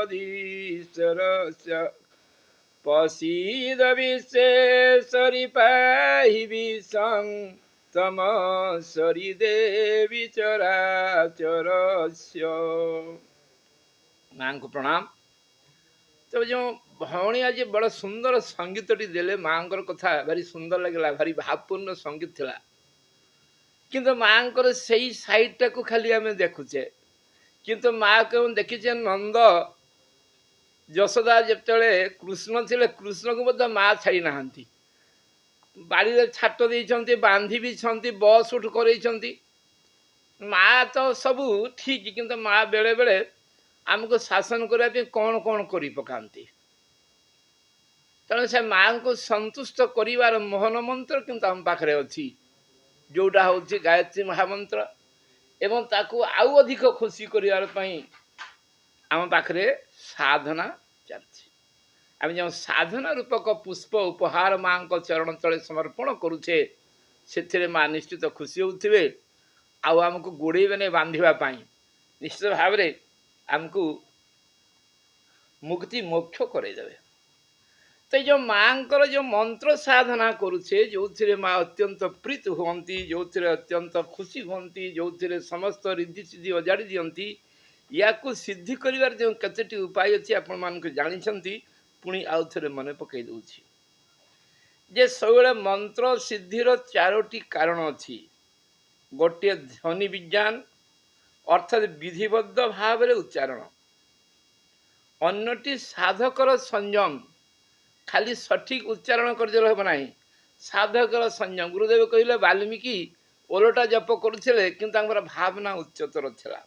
जगदीश्वरस्य पसीद विश्वेश्वरि पाहि विषं तमस्वरि देवी चराचरस्य। माँ को प्रणाम। तो जो भौणी आज बड़ा सुंदर संगीतटी देले माँकर कथा भारी सुंदर लगला, भारी भावपूर्ण संगीत थिला। किंतु माँकर सही साइडटा को खाली आम देखुचे, किंतु माँ को देखीचे नंद यशोदा जेतले कृष्ण थिले कृष्ण को बोध माँ छाड़ी नाहांती, बाड़ी छाट देइछंती, बांधी भी छंती, बस उठ करैछंती। माँ तो सबू ठीक, किंतु माँ बेले बेले आमको शासन करने कौन कौन करी पकांती। तेणु से माँ को संतुष्ट करिवार मोहन मंत्र किंतु आम पाखरे अच्छी, जोटा हूँ गायत्री महामंत्र, एवं ताकू आउ अधिक खुशी करिवार पई आम पाखरे साधना चलती। आम जो साधना रूपक पुष्प उपहार माँ को चरण तले समर्पण करुचे, से माँ निश्चित खुशी होते, आमको गोड़े नहीं बांधापी निश्चित भाव में आमको मुक्ति मोक्ष करदेवे। तो जो माँ जो मंत्र साधना करुचे, जो थे माँ अत्यंत प्रीत हुंती, जो थे अत्यंत खुशी हुंती, जो थे समस्त रिद्धि सिद्धि अजाड़ी दियंती, या सिद्धि करिवार जो केतेटी उपाय अच्छी आपण मानक जानिछंती, पुणी आउ थे मन पकई दूची जे सब मंत्र सिद्धिर चारोटी कारण अच्छी। गोटे ध्वनि विज्ञान अर्थात विधिबद्ध भाव में उच्चारण, अन्यटी साधकर संयम, खाली सठिक उच्चारण करदेले हम ना, साधकर संयम। गुरुदेव कहले वाल्मीकि ओलटा जप करुले किंतु भावना उच्चतर थिला।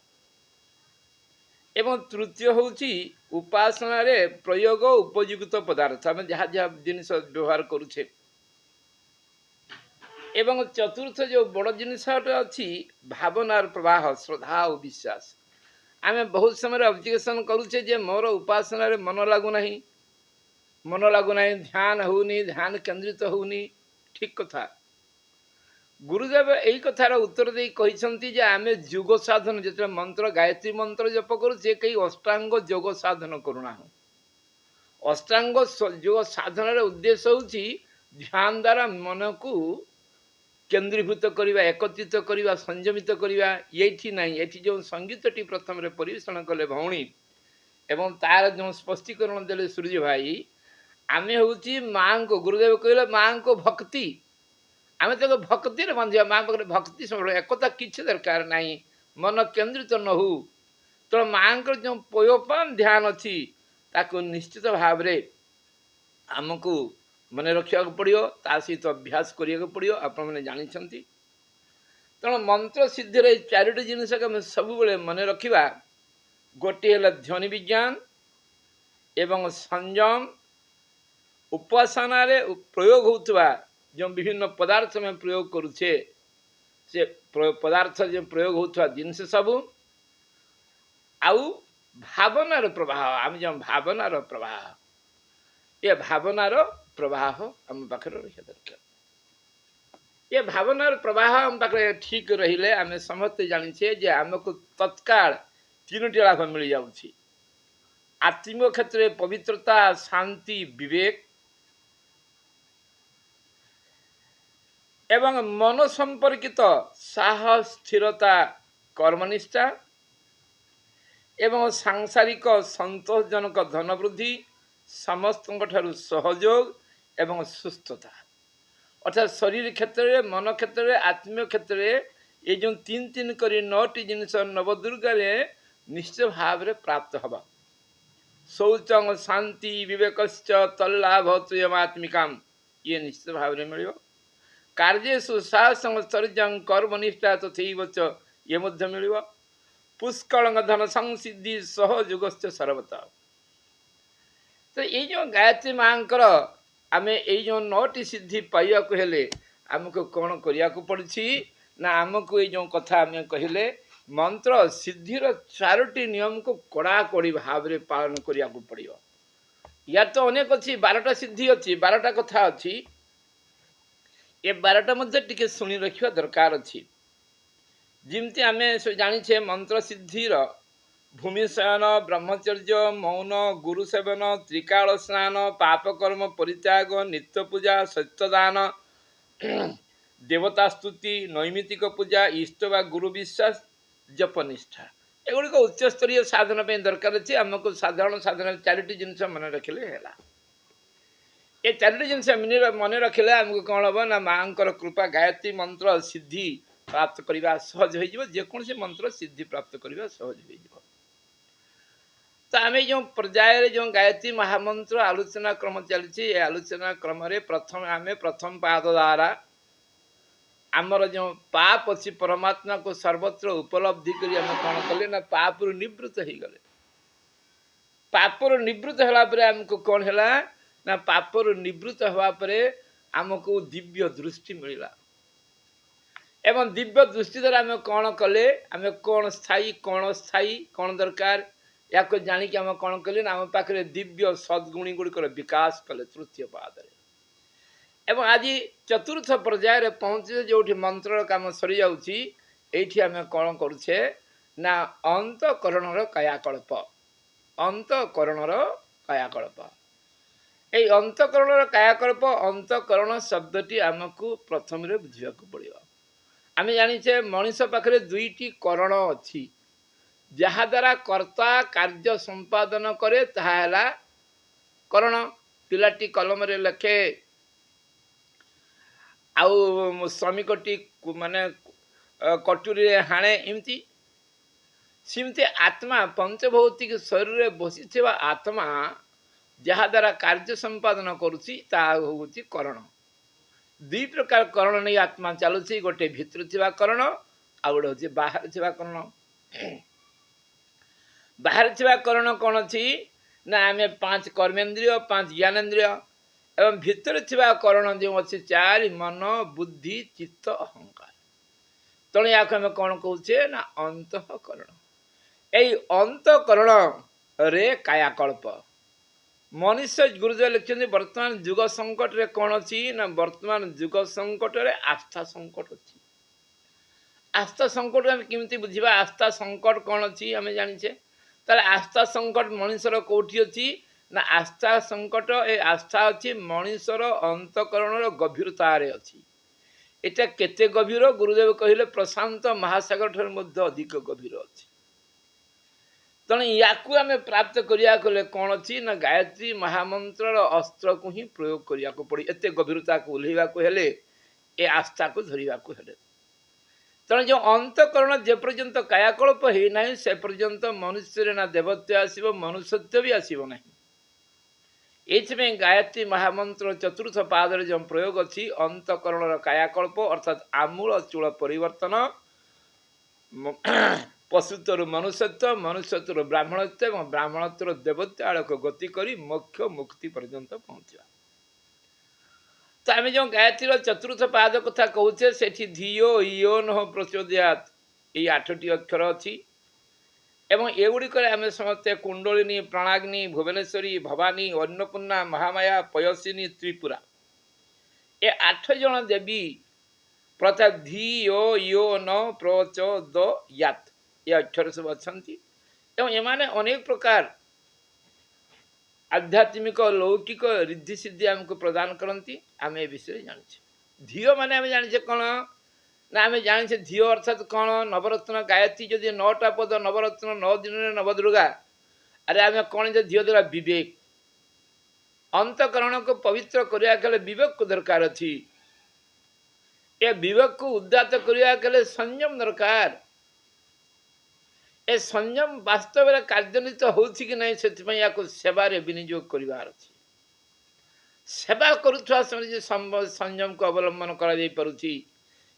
एवं तृतीय हूँ उपासना रे प्रयोग उपयुक्त पदार्थ आम जहाँ जहाँ जिनिस व्यवहार करुचे। एवं चतुर्थ जो बड़ जिनिस अच्छी भावनार प्रवाह, श्रद्धा और विश्वास। आम बहुत समय ऑब्जर्वेशन करुचे जे मोर उपासना रे मन लगुना, मन लगुना, ध्यान होनी, ध्यान केन्द्रित होनी। ठीक कथा। गुरुदेव यही कथार उत्तर दे कहते जे आम योग साधन जो मंत्र गायत्री मंत्र जप करुचे, कई अष्टांग योग साधन करूना। अष्टांग योग साधन उद्देश्य हूँ ध्यान द्वारा मन को केन्द्रीभूत करवा, एकत्रित करवा, संयमित करवा। ये ना ये जो संगीतटी प्रथम परिवेषण कले भौणी एवं तार जो स्पष्टीकरण देले सूर्य भाई, आमे हूँ माँ को गुरुदेव कहले माँ को भक्ति, आम तो भक्ति बांधा माँ पाखे भक्ति सब एकता किसी दरकार ना, मन केन्द्रित न हो। तो माँ को जो पयोपान ध्यान अच्छी ताको निश्चित भाव में आमको मन रखा पड़ो, ता सहित अभ्यास करिया पड़ो। आपण मैंने जानी तेणु मंत्र सिद्धि चारोटी जिनस सब मन रखा। गोटे है ध्वनि विज्ञान एवं संयम, उपासना रे प्रयोग होता जो विभिन्न पदार्थ में प्रयोग करुचे, से पदार्थ जो प्रयोग होता जिनस सब आउ भावनार प्रवाह। आम जो भावनार प्रवाह, ये भावनार प्रवाह आम पाखे रखा दरकार। ये भावनार प्रवाह आम पाखे ठीक रहिले आम समस्ते जानिछे जे आमको तत्काल तीनोटी लाभ मिल जाउछि। आत्मिक क्षेत्र में पवित्रता, शांति, विवेक एवं मन संपर्कित साहस, स्थिरता, कर्मनिष्ठा एवं सांसारिक संतोषजनक धन वृद्धि, समस्त सहयोग एवं सुस्थता। अर्थात शरीर क्षेत्र में, मन क्षेत्र में, आत्मिक क्षेत्र में ये जो तीन तीन करी 9टी जिनिस नवदुर्गा निश्चय भाव में प्राप्त हवा। शौचं शांति विवेकश्च तल्लाभ त्वयमात्मिकाम, ये निश्चित भाव में मिल। कार्येषु साहसं शौर्यं कर्मनिष्ठा तथैव च ये मध्य मिल। पुष्कल धन संसिद्धि सहयोगश्च सर्वतः। तो ये जो गायत्री माँकर आम ये जो 9टी सिद्धि पाइबा हेले आमको कौन करिया पड़ी ना, आमको ये जो कथा आम कहले मंत्र सिद्धिर 4टी नियम को कड़ाकड़ी भाव में पालन करिया पड़ियो। या तो अनेक अच्छी 12टा सिद्धि अच्छी, 12टा कथा अच्छी, ये 12टा मध्य टिके शुणी रखा दरकार अच्छी। जिमती आम जानिछे मंत्र सिद्धिर भूमिशयन ब्रह्मचर्य मौन गुरु सेवन त्रिकाल स्नान पापकर्म परित्याग नित्य पूजा सत्यदान देवता स्तुति नैमित्तिक पूजा इष्ट व गुरु विश्वास जपनिष्ठा एगुड़िक उच्चस्तरीय साधन दरकार अच्छे आमको साधारण साधारण 4टी जिनस मन रखिले है ये 4टी जिनस मन रखिले आमको कौन हम ना माँ कृपा गायत्री मंत्र सिद्धि प्राप्त करने सहज हो जेकोसी मंत्र सिद्धि प्राप्त करने सहज हो तो आम जो पर्यायर जो गायत्री महामंत्र आलोचना क्रम चलती आलोचना क्रम प्रथम आम प्रथम पाद द्वारा आमर जो पाप अच्छी परमात्मा को सर्वत्र उपलब्धि करी आम कौन कले ना पाप रु निवृत्त हो गले पाप रु निवृत्त होगापर आमको कौन है ना पाप रु निवृत्त होगापर आमको दिव्य दृष्टि मिलला एवं दिव्य दृष्टि द्वारा आम कौन कले आम कौन स्थायी कौन दरकार या जानिक आम कौन कले ना आम पाखे दिव्य सद्गुणी गुड़िकर विकास कले तृतीय पादरे एवं आज चतुर्थ पर्यायर पहुँचे जो मंत्र काम सरी जाऊँगी आम कौन करुचे ना अंतकरणर कायाकल्प अंतकरणर कायाकल्प ये अंतकरणर कायाकल्प अंतकरण शब्दटी आमको प्रथम बुझा पड़ो आम जाचे मनीष पाखे 2टी करण अच्छी जहाद्वारा कर्ता कार्य संपादन करे ताहा करण पिलाटी कलम लेखे आउ श्रमिकटी माने कटुरी हाणे एमती सिमती आत्मा पंचभौतिक शरीर में बसी आत्मा जहाद्वारा कार्य संपादन करुच्ची करण 2 प्रकार करण नहीं आत्मा चलुची गोटे भितर थिबा करण आ गोटे होची बाहर थिबा करण बाहर थिबा करण कौन अच्छी ना आम 5 कर्मेन्द्रिय 5 ज्ञानेन्द्रिय एवं भितर थिबा करण जो अच्छे 4 मन बुद्धि चित्त अहंकार तेणु या आम कौन कहे ना अंतकरण यही अंतकरण रे कायाकल्प मनुष्य गुरुदेव लिखते वर्तमान जुग संकट रे कौन अच्छी ना वर्तमान जुग संकट रे आस्था संकट अच्छी आस्था संकट आम केमती बुझा आस्था संकट कौन अच्छी आम जाचे ताले आस्था संकट मनुष्यर कौटी अच्छी ना आस्था संकट ए आस्था अच्छी मनुष्यर अंतकरण गभीरतार अच्छी एटा केते गभीर गुरुदेव कहले प्रशांत महासागर ठार मध्य अधिक गभीर अच्छी तेणु या आम प्राप्त करने कौन अच्छी ना गायत्री महामंत्र अस्त्र को ही प्रयोग करने को पड़े एत गभीरता को ओह्लैवा ए आस्था को धरवा तेणु जो अंतकरण जे पर्यंत कायाकल्प होना से पर्यंत मनुष्य ना देवत्व आसव मनुष्यत्व भी आसव ना ये गायत्री महामंत्र चतुर्थ पादर जो प्रयोग अच्छी अंतकरण कायाकल्प अर्थात आमूल चूल परिवर्तन पशुत्व मनुष्यत्व मनुष्यत्व ब्राह्मणत्व और ब्राह्मणत्व देवत्व आड़क गति कर मोक्ष मुक्ति पर्यंत पहुँचा तो आम जो गायत्री चतुर्थ पाद कथा कहचे से धियो यो न प्रचोदयात ये 8टी अक्षर अच्छी एवं एगुड़िक आम समस्ते कुंडलिनी प्रणाग्नि भुवनेश्वरी भवानी अन्नपूर्णा महामाया पयसिनी त्रिपुरा ये 8 जन देवी प्रथा धियो यो न प्रचोदयात ये अक्षर सब अच्छा एवं एमाने अनेक प्रकार आध्यात्मिक लौकिक रिद्धि सिद्धि आमको प्रदान करती आम ए विषय जाने धियो माने आम जाने कौन ना आम जाने धियो अर्थात कौन नवरत्न गायत्री जदि 9टा पद नवरत्न 9 दिन नवदुर्गा अरे आम कौन धियो द्वारा विवेक अंतकरण को पवित्र करने विवेक को दरकार अच्छी ये विवेक को उद्धात करने संयम दरकार ए संयम वास्तव में कार्यान्वित होछि कि नहीं से सेवार विनियोग करार सेवा करुवा समय संयम को अवलंबन कर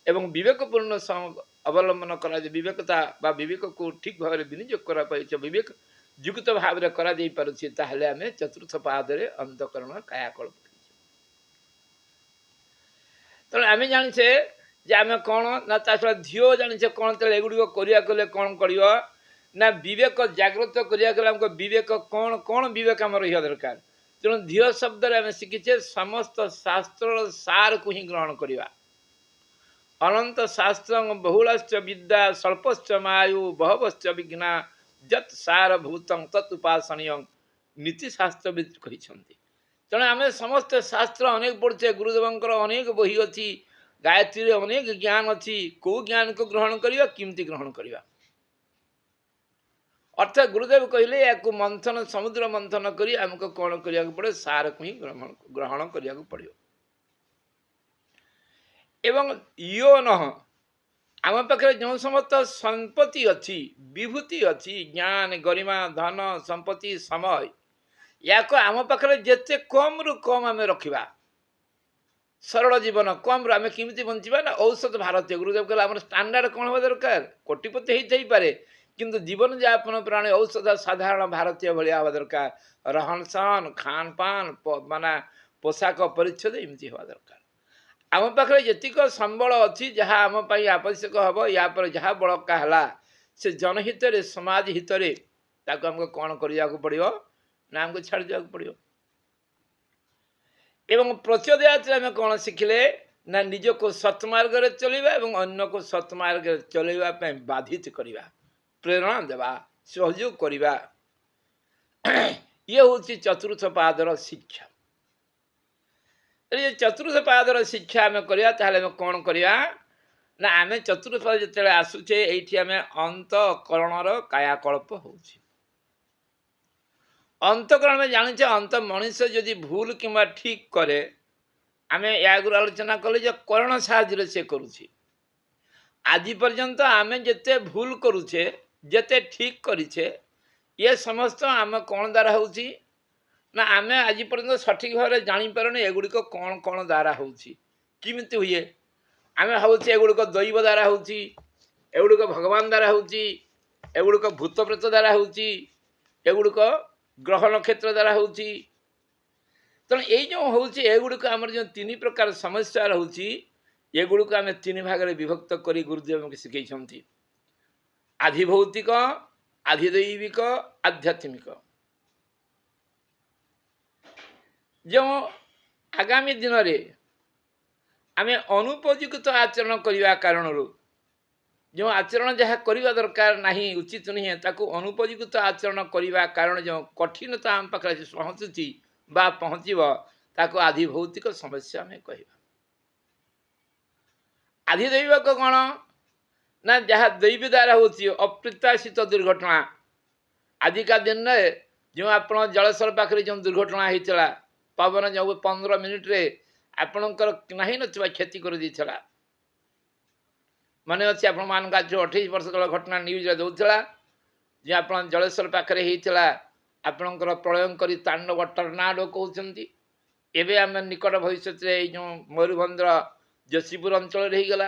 विवेकपूर्ण अवलंबन कर विवेकता बा विवेक को ठीक भाव विनियोग कर विवेक युक्त भाव में कर आम चतुर्थ पादरे अंतकरण कायाकल्प तेणु आम जाचे आम कौन ना छड़ा धियो जाने कौन एगुड़िक करा कौन कर ना विवेक जागृत करने विवेक कौन कौन विवेक आम रहा दरकार तेणु धियो शब्द आम शिखीचे समस्त शास्त्र सार को ही ग्रहण करवा अनंत शास्त्र बहुलश्च विद्या स्वल्पश्च मायु बहवश्च विघ्ना ଯତ୍ ସାରଭୂତଂ ତତ୍ ଉପାସନୀୟଂ ନୀତିଶାସ୍ତ୍ରବିତ୍ କହିଛନ୍ତି। ତେଣୁ ଆମେ ସମସ୍ତେ ଶାସ୍ତ୍ର ଅନେକ ପଢ଼ୁଛେ, ଗୁରୁଦେବଙ୍କର ଅନେକ ବହି ଅଛି, ଗାୟତ୍ରୀରେ ଅନେକ ଜ୍ଞାନ ଅଛି। କେଉଁ ଜ୍ଞାନକୁ ଗ୍ରହଣ କରିବା, କେମିତି ଗ୍ରହଣ କରିବା? ଅର୍ଥାତ୍ ଗୁରୁଦେବ କହିଲେ ୟାକୁ ମନ୍ଥନ, ସମୁଦ୍ର ମନ୍ଥନ କରି ଆମକୁ କ'ଣ କରିବାକୁ ପଡ଼ିବ? ସାରକୁ ହିଁ ଗ୍ରହଣ କରିବାକୁ ପଡ଼ିବ। ଏବଂ ଇୟୋ ନହ, ଆମ ପାଖରେ ଯେଉଁ ସମସ୍ତ ସମ୍ପତ୍ତି ଅଛି, ବିଭୂତି ଅଛି, ଜ୍ଞାନ, ଗରିମା, ଧନ, ସମ୍ପତ୍ତି, ସମୟ, ୟାକୁ ଆମ ପାଖରେ ଯେତେ କମ୍ରୁ କମ୍ ଆମେ ରଖିବା। ସରଳ ଜୀବନ କମ୍ରୁ ଆମେ କେମିତି ବଞ୍ଚିବା ନା ଔଷଧ ଭାରତୀୟ। ଗୁରୁଦେବ କହିଲେ ଆମର ଷ୍ଟାଣ୍ଡାର୍ଡ କ'ଣ ହେବା ଦରକାର? କୋଟିପତି ହେଇଥାଇପାରେ, କିନ୍ତୁ ଜୀବନଯାପନ ପ୍ରାଣୀ ଔଷଧ ସାଧାରଣ ଭାରତୀୟ ଭଳିଆ ହେବା ଦରକାର। ରହନ ସହନ, ଖାନ ପାନ, ମାନେ ପୋଷାକ ପରିଚ୍ଛଦ ଏମିତି ହେବା ଦରକାର। ଆମ ପାଖରେ ଯେତିକ ସମ୍ବଳ ଅଛି, ଯାହା ଆମ ପାଇଁ ଆବଶ୍ୟକ ହେବ, ୟା ପରେ ଯାହା ବଳକା ହେଲା ସେ ଜନହିତରେ, ସମାଜ ହିତରେ ତାକୁ ଆମକୁ କ'ଣ କରିବାକୁ ପଡ଼ିବ ନା ଆମକୁ ଛାଡ଼ି ଦେବାକୁ ପଡ଼ିବ। ଏବଂ ପ୍ରଚୋଦୟାତ୍ରା ଆମେ କ'ଣ ଶିଖିଲେ ନା ନିଜକୁ ସତ୍ମାର୍ଗରେ ଚଳିବା ଏବଂ ଅନ୍ୟକୁ ସତ୍ମାର୍ଗରେ ଚଳାଇବା ପାଇଁ ବାଧିତ କରିବା, ପ୍ରେରଣା ଦେବା, ସହଯୋଗ କରିବା। ଇଏ ହେଉଛି ଚତୁର୍ଥ ପାଦର ଶିକ୍ଷା। ଚତୁର୍ଥ ପାଦର ଶିକ୍ଷା ଆମେ କରିବା, ତାହେଲେ ଆମେ କ'ଣ କରିବା ନା ଆମେ ଚତୁର୍ଥ ପାଦ ଯେତେବେଳେ ଆସୁଛେ, ଏଇଠି ଆମେ ଅନ୍ତଃକରଣର କାୟାକଳ୍ପ ହେଉଛି। ଅନ୍ତଃକରଣ ଆମେ ଜାଣିଛେ, ଅନ୍ତ ମଣିଷ ଯଦି ଭୁଲ କିମ୍ବା ଠିକ୍ କରେ, ଆମେ ୟାଗୁରୁ ଆଲୋଚନା କଲେ ଯେ କରଣ ସାହାଯ୍ୟରେ ସେ କରୁଛି। ଆଜି ପର୍ଯ୍ୟନ୍ତ ଆମେ ଯେତେ ଭୁଲ କରୁଛେ, ଯେତେ ଠିକ୍ କରିଛେ, ଇଏ ସମସ୍ତ ଆମ କ'ଣ ଦ୍ୱାରା ହେଉଛି ନା ଆମେ ଆଜି ପର୍ଯ୍ୟନ୍ତ ସଠିକ୍ ଭାବରେ ଜାଣିପାରୁନି ଏଗୁଡ଼ିକ କ'ଣ କ'ଣ ଦ୍ୱାରା ହେଉଛି, କେମିତି ହୁଏ। ଆମେ ଭାବୁଛେ ଏଗୁଡ଼ିକ ଦୈବ ଦ୍ୱାରା ହେଉଛି, ଏଗୁଡ଼ିକ ଭଗବାନ ଦ୍ୱାରା ହେଉଛି, ଏଗୁଡ଼ିକ ଭୂତପ୍ରେତ ଦ୍ୱାରା ହେଉଛି, ଏଗୁଡ଼ିକ ଗ୍ରହ ନକ୍ଷତ୍ର ଦ୍ୱାରା ହେଉଛି। ତେଣୁ ଏଇ ଯେଉଁ ହେଉଛି, ଏଗୁଡ଼ିକ ଆମର ଯେଉଁ ତିନି ପ୍ରକାର ସମସ୍ୟା ରହୁଛି, ଏଗୁଡ଼ିକୁ ଆମେ ତିନି ଭାଗରେ ବିଭକ୍ତ କରି ଗୁରୁଦେବ ଆମକୁ ଶିଖେଇଛନ୍ତି। ଆଧିଭୌତିକ, ଆଧିଦୈବିକ, ଆଧ୍ୟାତ୍ମିକ। ଯେଉଁ ଆଗାମୀ ଦିନରେ ଆମେ ଅନୁପଯୁକ୍ତ ଆଚରଣ କରିବା କାରଣରୁ, ଯେଉଁ ଆଚରଣ ଯାହା କରିବା ଦରକାର ନାହିଁ, ଉଚିତ ନୁହେଁ, ତାକୁ ଅନୁପଯୁକ୍ତ ଆଚରଣ କରିବା କାରଣ ଯେଉଁ କଠିନତା ଆମ ପାଖରେ ପହଞ୍ଚୁଛି ବା ପହଞ୍ଚିବ, ତାକୁ ଆଧିଭୌତିକ ସମସ୍ୟା ଆମେ କହିବା। ଆଧିଦୈବିକ କ'ଣ ନା ଯାହା ଦୈବ ଦ୍ୱାରା ହେଉଛି, ଅପ୍ରତ୍ୟାଶିତ ଦୁର୍ଘଟଣା। ଆଜିକା ଦିନରେ ଯେଉଁ ଆପଣ ଜଳେଶ୍ୱର ପାଖରେ ଯେଉଁ ଦୁର୍ଘଟଣା ହେଇଥିଲା, ପବନ ଯେଉଁ 15 ମିନିଟ୍ରେ ଆପଣଙ୍କର ନାହିଁ ନଥିବା କ୍ଷତି କରିଦେଇଥିଲା। ମନେ ଅଛି ଆପଣମାନଙ୍କ ଆଜି 28 ବର୍ଷ ତଳ ଘଟଣା ନ୍ୟୁଜ୍ରେ ଦେଉଥିଲା ଯେ ଆପଣ ଜଳେଶ୍ୱର ପାଖରେ ହେଇଥିଲା, ଆପଣଙ୍କର ପ୍ରଳୟଙ୍କରୀ ତାଣ୍ଡବ ଟର୍ନାଡୋ କହୁଛନ୍ତି। ଏବେ ଆମେ ନିକଟ ଭବିଷ୍ୟତରେ ଏଇ ଯେଉଁ ମୟୂରଭଞ୍ଜର ଯୋଶୀପୁର ଅଞ୍ଚଳରେ ହେଇଗଲା।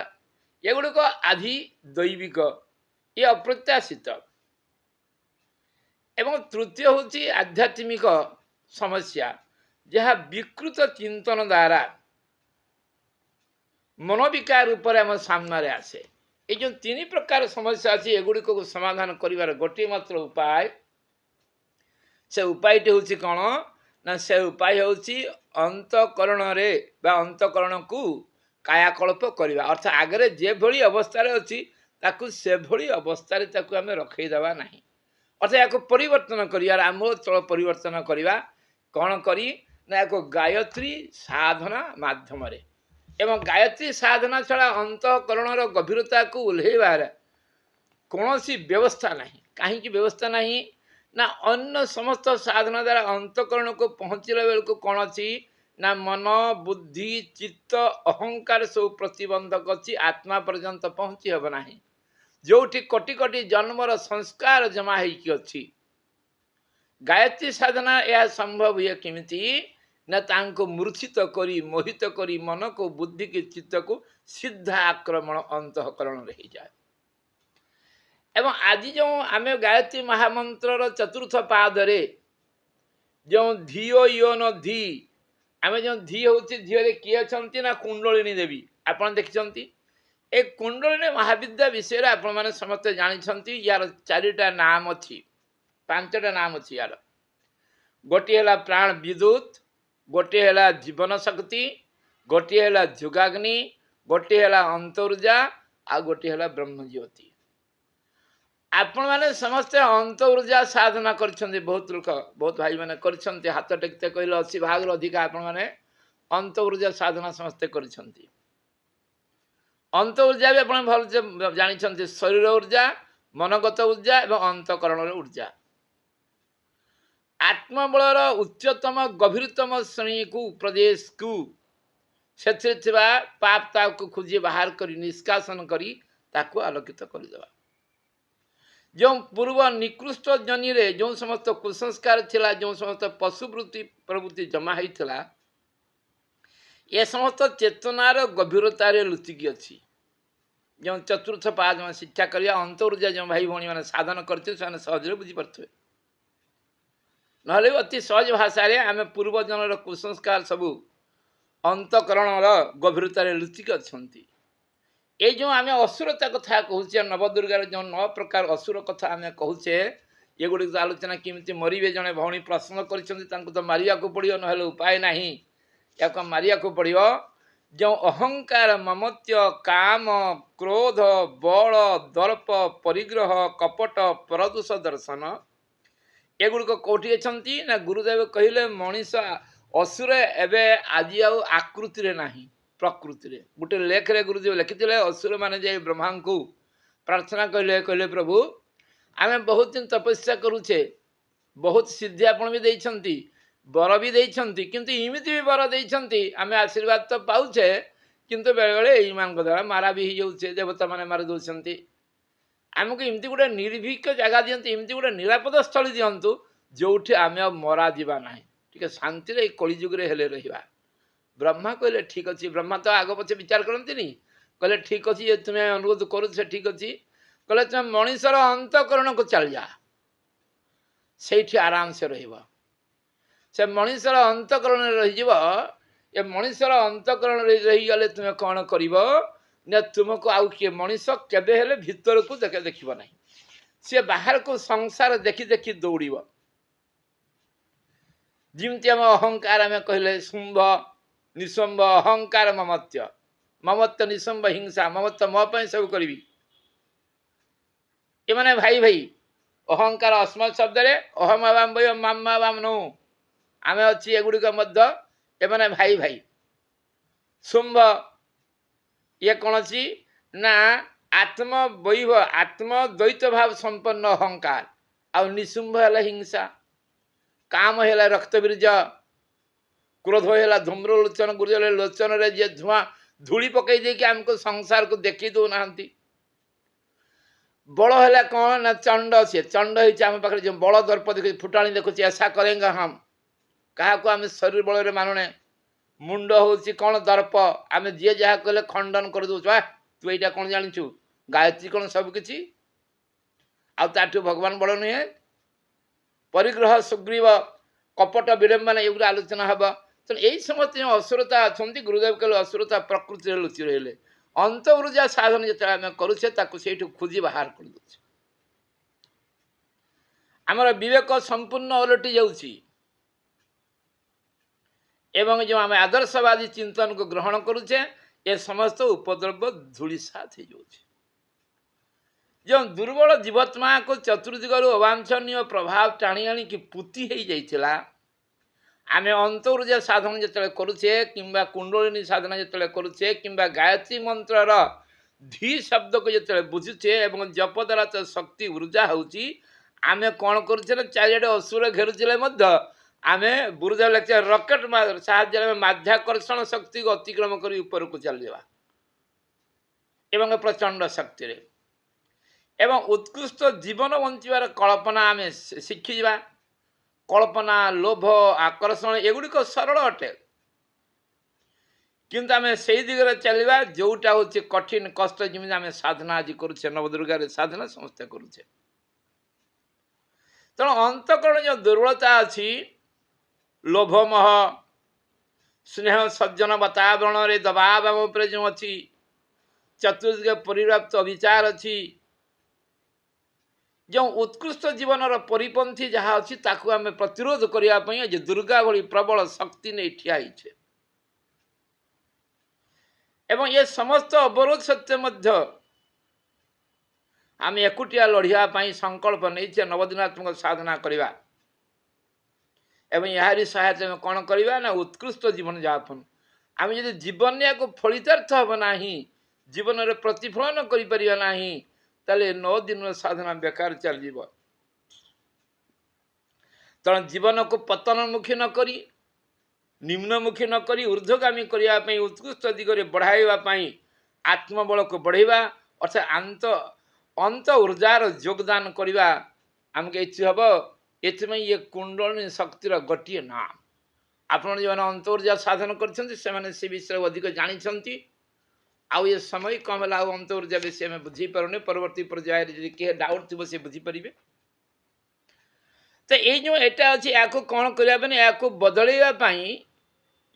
ଏଗୁଡ଼ିକ ଆଧି ଦୈବିକ, ଇଏ ଅପ୍ରତ୍ୟାଶିତ। ଏବଂ ତୃତୀୟ ହେଉଛି ଆଧ୍ୟାତ୍ମିକ ସମସ୍ୟା, ଯାହା ବିକୃତ ଚିନ୍ତନ ଦ୍ୱାରା ମନୋବିକାର ଉପରେ ଆମ ସାମ୍ନାରେ ଆସେ। এই ଯେଉଁ ତିନି ପ୍ରକାର ସମସ୍ୟା ଅଛି, ଏଗୁଡ଼ିକୁ ସମାଧାନ କରିବାର ଗୋଟିଏ ମାତ୍ର ଉପାୟ, ସେ ଉପାୟଟି ହେଉଛି କ'ଣ ନା ସେ ଉପାୟ ହେଉଛି ଅନ୍ତଃକରଣରେ ବା ଅନ୍ତଃକରଣକୁ କାୟାକଳ୍ପ କରିବା। ଅର୍ଥାତ୍ ଆଗରେ ଯେଭଳି ଅବସ୍ଥାରେ ଅଛି ତାକୁ ସେଭଳି ଅବସ୍ଥାରେ ତାକୁ ଆମେ ରଖେଇଦେବା ନାହିଁ। ଅର୍ଥାତ୍ ଏହାକୁ ପରିବର୍ତ୍ତନ କରିବାର ଆମୂଳଚୂଳ ପରିବର୍ତ୍ତନ କରିବା। କ'ଣ କରି ନା ଏହାକୁ ଗାୟତ୍ରୀ ସାଧନା ମାଧ୍ୟମରେ, ଏବଂ ଗାୟତ୍ରୀ ସାଧନା ଛଡ଼ା ଅନ୍ତଃକରଣର ଗଭୀରତାକୁ ଓହ୍ଲାଇବାର କୌଣସି ବ୍ୟବସ୍ଥା ନାହିଁ। କାହିଁକି ବ୍ୟବସ୍ଥା ନାହିଁ ନା ଅନ୍ୟ ସମସ୍ତ ସାଧନା ଦ୍ୱାରା ଅନ୍ତଃକରଣକୁ ପହଞ୍ଚିଲା ବେଳକୁ କ'ଣ ଅଛି ନା ମନ, ବୁଦ୍ଧି, ଚିତ୍ତ, ଅହଙ୍କାର ସବୁ ପ୍ରତିବନ୍ଧକ ଅଛି, ଆତ୍ମା ପର୍ଯ୍ୟନ୍ତ ପହଞ୍ଚି ହେବ ନାହିଁ। ଯେଉଁଠି କୋଟି କୋଟି ଜନ୍ମର ସଂସ୍କାର ଜମା ହେଇକି ଅଛି, ଗାୟତ୍ରୀ ସାଧନା ଏହା ସମ୍ଭବ ହୁଏ କେମିତି ନା ତାଙ୍କୁ ମୂର୍ଚ୍ଛିତ କରି, ମୋହିତ କରି ମନକୁ, ବୁଦ୍ଧିକୁ, ଚିତ୍ତକୁ ସିଧା ଆକ୍ରମଣ ଅନ୍ତଃକରଣରେ ହେଇଯାଏ। ଏବଂ ଆଜି ଯେଉଁ ଆମେ ଗାୟତ୍ରୀ ମହାମନ୍ତ୍ରର ଚତୁର୍ଥ ପାଦରେ ଯେଉଁ ଧିଓ ୟୋନ ଧି, ଆମେ ଯେଉଁ ଧି ହେଉଛି, ଧିଓରେ କିଏ ଅଛନ୍ତି ନା କୁଣ୍ଡଳିନୀ ଦେବୀ। ଆପଣ ଦେଖିଛନ୍ତି ଏ କୁଣ୍ଡଳିନୀ ମହାବିଦ୍ୟା ବିଷୟରେ ଆପଣମାନେ ସମସ୍ତେ ଜାଣିଛନ୍ତି। ୟାର 4ଟା ନାମ ଅଛି, 5ଟା ନାମ ଅଛି ୟାର। ଗୋଟିଏ ହେଲା ପ୍ରାଣ ବିଦ୍ୟୁତ, ଗୋଟିଏ ହେଲା ଜୀବନ ଶକ୍ତି, ଗୋଟିଏ ହେଲା ଯୋଗାଗ୍ନି, ଗୋଟିଏ ହେଲା ଅନ୍ତର୍ଜା, ଆଉ ଗୋଟିଏ ହେଲା ବ୍ରହ୍ମଜ୍ୟୋତି। आपण मैंने समस्ते अंत ऊर्जा साधना कर बहुत लोक बहुत भाई मैंने कर हाथ टेकते कहले 80 भाग अधिक आपण मैंने अंत ऊर्जा साधना समस्ते कर अंत ऊर्जा भी आप भल जानी शरीर ऊर्जा मनगत ऊर्जा एवं अंतकरण ऊर्जा आत्मबलर उच्चतम गभीरतम श्रेणी को प्रदेश को से पाप ताक खोजी बाहर कर निष्कासन करी ताकू आलोकित करदेवा जो पूर्व निकृष्ट जनी रे जो समस्त कुसंस्कार थिला जो समस्त पशुवृत्ति प्रवृत्ति जमा होता ये समस्त चेतनार गभीरतार लुचिकी अच्छी जो चतुर्थ पाद में शिक्षा करिया अंत ऊर्जा जो भाई भौणी मैंने साधन करते सहज बुझीपे ना अति सहज भाषा आम पूर्वजन कुसंस्कार सबू अंतकरण गभीरतार लुचिकी अच्छा ये जो आम असुरता कथा कहूचे नवदुर्गार जो 9 प्रकार असुर कथा आम कहूचे ये गुड़ आलोचना किमती मरवे जड़े भौणी प्रश्न कर मारिया को पड़ो ना उपाय ना या मारिया को पड़ो जो अहंकार ममत्य काम क्रोध बल दर्प परिग्रह कपट परदोष दर्शन ये गुड़क कौटी अच्छा ना गुरुदेव कहले मनीष असुर एवं आज आकृति ना प्रकृति रे गोटे लेख रे गुरुदेव लिखी असुर माने जाए ब्रह्मा को प्रार्थना कहले कहले प्रभु आम बहुत दिन तपस्या करुचे बहुत सिद्धि आपण भी देइछंती बर भी देइछंती किंतु इमिति भी बर देइछंती आम आशीर्वाद तो पाउचे किंतु बेले बेले एई मान द्वारा मारा भी हो जाउचे देवता माने मार दउछंती आमको इमती गोटे निर्भीक जगह दियंतु इमती गोटे निरापद स्थली दियंतु जोठी आम मरा जीवा ना ठीक शांति रे कलिजुग रे हेले रहिबा ब्रह्मा कहले ठीक अच्छे ब्रह्मा तो आग पचे विचार करती कहले ठीक अच्छे ये तुम्हें अनुरोध कर ठीक अच्छे कहले तुम मनीषर अंतकरण को चल जा से आराम से से मनीषर अंतकरण रही ये मनीषर अंतकरण रहीगले तुम्हें कौन कर तुमको आउ किए मनीष केबे हेले भीतर को देख ना सी बाहर को संसार देखी देखी दौड़ जमती आम अहंकार आम कहले शुंभ निशंब अहंकार ममत्य ममत्व निशंब हिंसा ममत्व मोपाई सब करी ये माने भाई भाई अहंकार अस्मत् शब्द रे अहम आवाम भय मामा आवाम नो आम अच्छी एगुड़िक ये माने भाई भाई शुंभ ये कौन सी ना आत्म वैभव आत्म द्वैत भाव संपन्न अहंकार आ निशुंभ है हिंसा काम है रक्त बीर्ज क्रोध है धूम्र लोचन गुरुजल लोचन रे जे धुआं धूली पकई देकी आमको संसार को देखी दो ना बल है कौन ना चंड सी चंड होम पाखे जो बल दर्प देख फुटाणी देखुचे ऐसा करेंगे हम क्या आम शरीर बल मानुने मुंड हूँ कौन दर्प आम जी जहाँ कहले खंडन कर दौ तू यहाँ कौन जाचु गायत्री कौन सबकि आठू भगवान बड़ नुहे परिग्रह सुग्रीव कपट विडंबना ये आलोचना हम तो यही समस्त जो असुरता अच्छा गुरुदेव कहले असुरता प्रकृति लुचि रही अंत ऊर्जा साधन जो आम करुचे से खोजी बाहर कर दे आमर विवेक संपूर्ण ओलटि जाउछि एवं जो आम आदर्शवादी चिंतन को ग्रहण करुचे ये समस्त उपद्रव धूलिसात हो जाउछि जो दुर्बल जीवात्मा को चतुर्दिगरु अवांछनीय प्रभाव टाणी आनी कि पुति हो जाइथिला आम अंत ऊर्जा साधन जो करुचे किंबा कुंडलिनी साधना जो करुचे किंबा गायत्री मंत्र धी शब्द को जो बुझुचे एवं जप द्वारा तो शक्ति ऊर्जा होची आम कौन करुचे चारिआडे असुर घेरुले आम गुरुदेव लेक्चे रकेट साहाय्य माध्याकर्षण शक्ति को अतिक्रम कर ऊपर को चलवा एवं प्रचंड शक्ति रे एवं उत्कृष्ट जीवन बंचार कल्पना आम शिखिजा कल्पना लोभ आकर्षण एगुड़िक सरल अटे किंतु आम से दिगरे चलवा जोटा हूँ कठिन कष्ट जमी आम साधना आज करुचे नवदुर्गार साधना समस्ते करुचे तेणु अंतकरण जो दुर्बलता अच्छी लोभमोह स्नेह सज्जन वातावरण रे दबाव आम उपर जो अच्छी चतुर्दिग परिव्याप्त विचार अच्छी जो उत्कृष्ट जीवन परिपंथी जहाँ अच्छी ताकू आम प्रतिरोध करने जो दुर्गा भली प्रबल शक्ति नहीं ठिया एवं ये समस्त अवरोध सत्य मध्य आम एकुटिया लड़ाई संकल्प नहीं नवदिनात्मक साधना करवा एवं यारी सहायता में कौन करवा ना उत्कृष्ट जीवन यापन आम जब जीवन या फलितार्थ हम ना जीवन में प्रतिफलन कर 9 दिन साधना बेकार चल तेणु जीवन को पतनमुखी न करी निम्नमुखी न करी ऊर्ध्वगामी करने उत्कृष्ट दिगरे बढ़ाई आत्मबल को बढ़ावा अर्थात अंत ऊर्जार योगदान करवा आमके इच्छा हम ये कुंडलिनी शक्तिर गोटे नाम आप जो अंत ऊर्जा साधन कर विषय अधिक जानी आउ ये समय कम है अंत ऊर्जा विषय में बुझीपारे परवर्ती पर्याय किए डाउट थी सी बुझीपारे तो ये जो यहाँ अच्छे या कौन करने या बदलवाई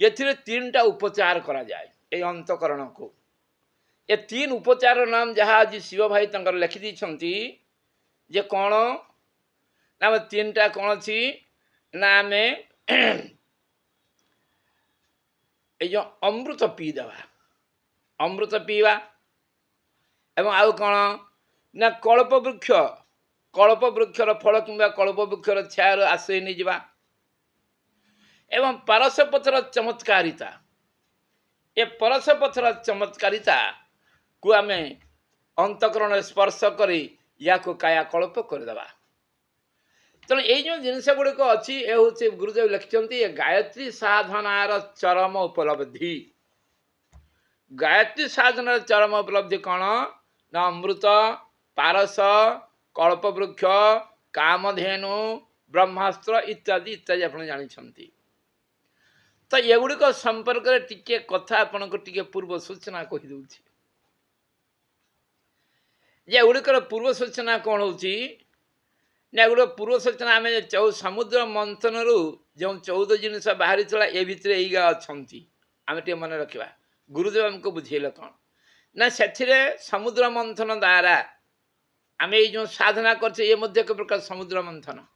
ये 3टा उपचार करा जाए ये अंतकरण को ये 3 उपचार नाम जहाँ आज शिव भाई तंकर लिखि दी जे कौन ना 3टा कौन अच्छी ना आम ये अमृत पीदेवा अमृत पीवा एवं आउ कौन ना कल्प वृक्षर फल कि कल्प वृक्षर छाया आश्रय नहीं जावा एवं परशपथर चमत्कारिता ये परशपथर चमत्कारिता को आम अंतकरण स्पर्श कर या कायाकल्प करदेवा तेणु ये जो जिनस गुड़िक अच्छी ये हूँ गुरुदेव लिखिं ये गायत्री साधनार चरम उपलब्धि गायत्री साधनार चरम उपलब्धि कौन ना अमृत पारस कल्पवृक्ष कामधेनु ब्रह्मास्त्र इत्यादि इत्यादि आप जानते तो ये गुड़िक संपर्क में टिके कथा आपन को टिके पूर्व सूचना कहीदे ये गुड़िकर पूर्व सूचना कौन हो गोटे पूर्व सूचना आम समुद्र मंथन जो 14 जिनस बाहरी ए भितर यहीगा अच्छा आम टे मन रखा गुरुदेव आमको बुझेले कौन ना से समुद्र मंथन द्वारा आम ये जो साधना कर एक प्रकार समुद्र मंथन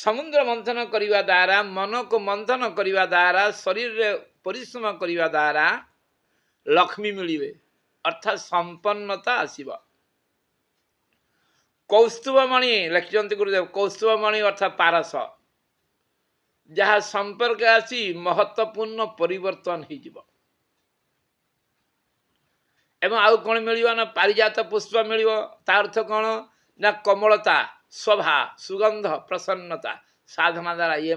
करने द्वारा मन को मंथन करने द्वारा शरीर रे परिश्रम करने द्वारा लक्ष्मी मिले अर्थात संपन्नता आसब कौस्तुभमणि लिखिं गुरुदेव कौस्तुभमणि अर्थात पारस जहाँ संपर्क आसी महत्वपूर्ण परिवर्तन हो एवं आउ कौन मिल ना पारिजात पुष्प मिल अर्थ कौन ना कमलता शोभा सुगंध प्रसन्नता साधना द्वारा ये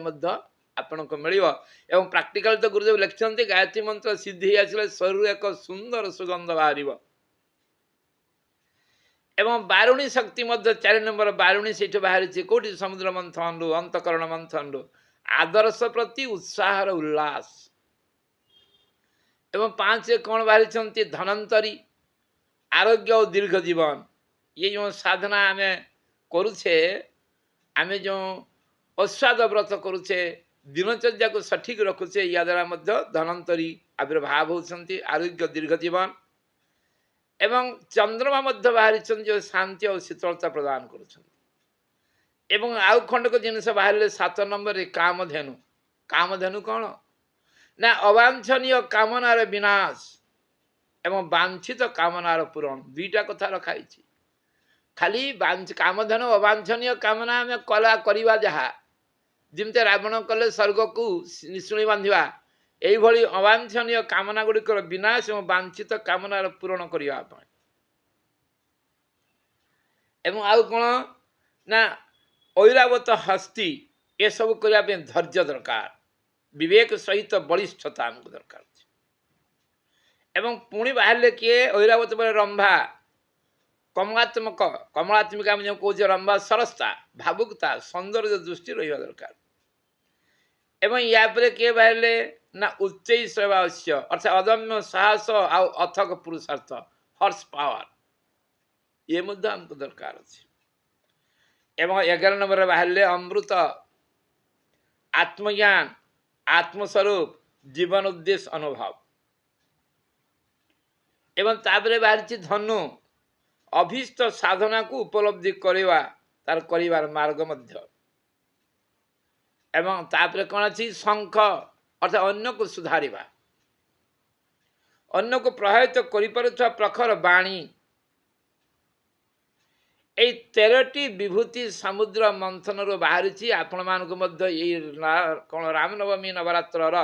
आपण को मिल एवं प्राक्टिकल तो गुरुदेव लिखिं गायत्री मंत्र सिद्धि आसले शरीर एक सुंदर सुगंध बाहर एवं बारुणी शक्ति 4 नंबर बारुणी से बाहरी कौटी समुद्र मंथन रु अंतकरण मंथन रु आदर्श प्रति उत्साह उल्लास एवं 5 कौन बाहरी धनंतरी आरोग्य और दीर्घ जीवन ये जो साधना आम करुचे आम जो अश्वाद व्रत करुचे दिनचर्या को सठिक रखुचे या द्वारा धनंतरी आविर्भाव होती आरोग्य दीर्घ जीवन एवं चंद्रमा बाहरी जो शांति और शीतलता प्रदान कर आउ खंडक जिनस बाहर 7 नंबर कामधेनु कामधेनु कौन ना अवांछनीय कामनार विनाश एवं वांछित कामनार पूरण 2टा कथा रखाई खाली कामधेनु अवांछनीय कामना आम कला करवा जहाँ जमते रावण कले स्वर्ग को निशुणी बांधा यही अवांछनीय कामना गुड़िकर विनाश और वांछित कामनार पूरण करने आउ कौन ना ऐरावत हस्ती ये सब करने धैर्य दरकार विवेक सहित बलिष्ठता आमको दरकार एवं पुणी बाहर किए ऐरावत पर रंभा कमलात्मिका आम जो कौचे रंभा सरसता भावुकता सौंदर्य दृष्टि रहा दरकार एवं या किए बाहर ना उच्च स्वभावस्य अर्थात अदम्य साहस आउ अथक पुरुषार्थ हॉर्स पावर ये हमको दरकार अच्छे एवं 11 नंबर बाहर अमृत आत्मज्ञान आत्मस्वरूप जीवन उद्देश्य अनुभव एवं तापर बाहरी धनु अभीष्ट साधना को उपलब्धि करवा तार करिवार मार्ग मध्य एवं तापर कौन अच्छी शंख अर्थात अन्न को सुधारिबा अन्न को प्रभावित कर प्रखर वाणी এই 13ଟି ବିଭୂତି ସମୁଦ୍ର ମନ୍ଥନରୁ ବାହାରିଛି। ଆପଣମାନଙ୍କୁ ମଧ୍ୟ ଏଇ କ'ଣ ରାମନବମୀ ନବରାତ୍ରର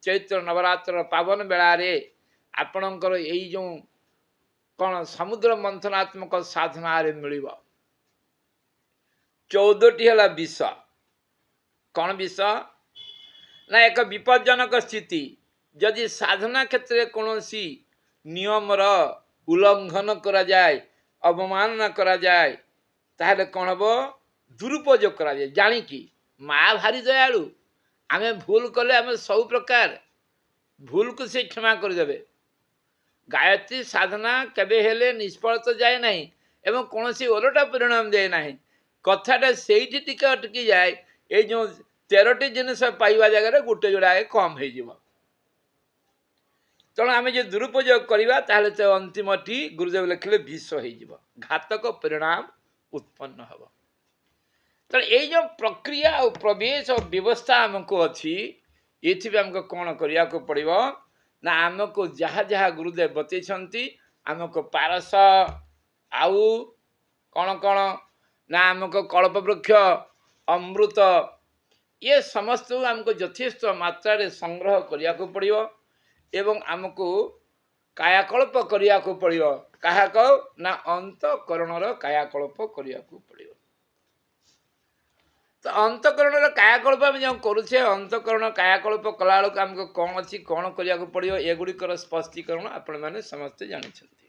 ଚୈତ୍ର ନବରାତ୍ରର ପାବନ ବେଳାରେ ଆପଣଙ୍କର ଏଇ ଯେଉଁ କ'ଣ ସମୁଦ୍ର ମନ୍ଥନାତ୍ମକ ସାଧନାରେ ମିଳିବ। 14ଟି ହେଲା ବିଷ। କ'ଣ ବିଷ? ନା ଏକ ବିପଜ୍ଜନକ ସ୍ଥିତି। ଯଦି ସାଧନା କ୍ଷେତ୍ରରେ କୌଣସି ନିୟମର ଉଲ୍ଲଂଘନ କରାଯାଏ, ଅବମାନନା କରାଯାଏ, ତାହେଲେ କ'ଣ ହେବ? ଦୁରୁପଯୋଗ କରାଯାଏ ଜାଣିକି। ମା ଭାରି ଦୟାଳୁ, ଆମେ ଭୁଲ କଲେ ଆମେ ସବୁ ପ୍ରକାର ଭୁଲକୁ ସେ କ୍ଷମା କରିଦେବେ। ଗାୟତ୍ରୀ ସାଧନା କେବେ ହେଲେ ନିଷ୍ଫଳ ତ ଯାଏ ନାହିଁ ଏବଂ କୌଣସି ଓଲଟା ପରିଣାମ ଦିଏ ନାହିଁ। କଥାଟା ସେଇଠି ଟିକେ ଅଟକି ଯାଏ। ଏଇ ଯେଉଁ 13ଟି ଜିନିଷ ପାଇବା ଜାଗାରେ ଗୋଟେ ଯୋଡ଼ାଏ କମ୍ ହେଇଯିବ। ତେଣୁ ଆମେ ଯଦି ଦୁରୁପଯୋଗ କରିବା ତାହେଲେ ତ ଅନ୍ତିମଟି ଗୁରୁଦେବ ଲେଖିଲେ ବିଷ ହେଇଯିବ, ଘାତକ ପରିଣାମ ଉତ୍ପନ୍ନ ହେବ। ତେଣୁ ଏଇ ଯେଉଁ ପ୍ରକ୍ରିୟା ଆଉ ପ୍ରବେଶ ବ୍ୟବସ୍ଥା ଆମକୁ ଅଛି, ଏଥିପାଇଁ ଆମକୁ କ'ଣ କରିବାକୁ ପଡ଼ିବ? ନା ଆମକୁ ଯାହା ଯାହା ଗୁରୁଦେବ ବତେଇଛନ୍ତି, ଆମକୁ ପାରସ ଆଉ କ'ଣ କ'ଣ ନା ଆମକୁ କଳ୍ପବୃକ୍ଷ, ଅମୃତ, ଏ ସମସ୍ତକୁ ଆମକୁ ଯଥେଷ୍ଟ ମାତ୍ରାରେ ସଂଗ୍ରହ କରିବାକୁ ପଡ଼ିବ ଏବଂ ଆମକୁ କାୟାକଳ୍ପ କରିବାକୁ ପଡ଼ିବ। କାହାକ? ନା ଅନ୍ତଃକରଣର କାୟାକଳ୍ପ କରିବାକୁ ପଡ଼ିବ। ତ ଅନ୍ତଃକରଣର କାୟାକଳ୍ପ ଆମେ ଯେଉଁ କରୁଛେ, ଅନ୍ତଃକରଣ କାୟାକଳ୍ପ କଲାବେଳକୁ ଆମକୁ କ'ଣ ଅଛି, କ'ଣ କରିବାକୁ ପଡ଼ିବ, ଏଗୁଡ଼ିକର ସ୍ପଷ୍ଟୀକରଣ ଆପଣମାନେ ସମସ୍ତେ ଜାଣିଛନ୍ତି।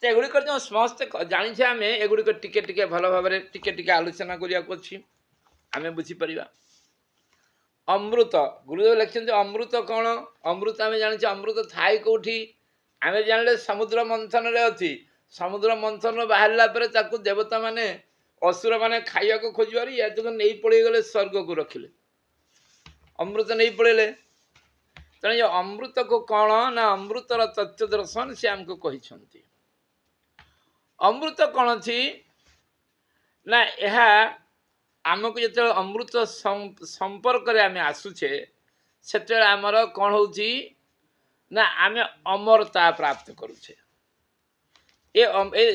ତ ଏଗୁଡ଼ିକର ଯେଉଁ ସମସ୍ତେ ଜାଣିଛେ ଆମେ, ଏଗୁଡ଼ିକ ଟିକେ ଟିକେ ଭଲ ଭାବରେ ଟିକେ ଟିକେ ଆଲୋଚନା କରିବାକୁ ଅଛି, ଆମେ ବୁଝିପାରିବା। ଅମୃତ, ଗୁରୁଦେବ ଲେଖିଛନ୍ତି ଅମୃତ କ'ଣ? ଅମୃତ ଆମେ ଜାଣିଛେ ଅମୃତ ଥାଏ କେଉଁଠି? ଆମେ ଜାଣିଲେ ସମୁଦ୍ର ମନ୍ଥନରେ ଅଛି। ସମୁଦ୍ର ମନ୍ଥନ ବାହାରିଲା ପରେ ତାକୁ ଦେବତାମାନେ, ଅସୁରମାନେ ଖାଇବାକୁ ଖୋଜିବାରୁ ୟାକୁ ନେଇ ପଳେଇଗଲେ, ସ୍ୱର୍ଗକୁ ରଖିଲେ, ଅମୃତ ନେଇ ପଳେଇଲେ। ତେଣୁ ଏ ଅମୃତକୁ କ'ଣ? ନା ଅମୃତର ତତ୍ତ୍ୱ ଦର୍ଶନ ସେ ଆମକୁ କହିଛନ୍ତି। ଅମୃତ କ'ଣ ଅଛି? ନା ଏହା ଆମକୁ ଯେତେବେଳେ ଅମୃତ ସମ୍ପର୍କରେ ଆମେ ଆସୁଛେ, ସେତେବେଳେ ଆମର କ'ଣ ହେଉଛି? ନା ଆମେ ଅମରତା ପ୍ରାପ୍ତ କରୁଛେ।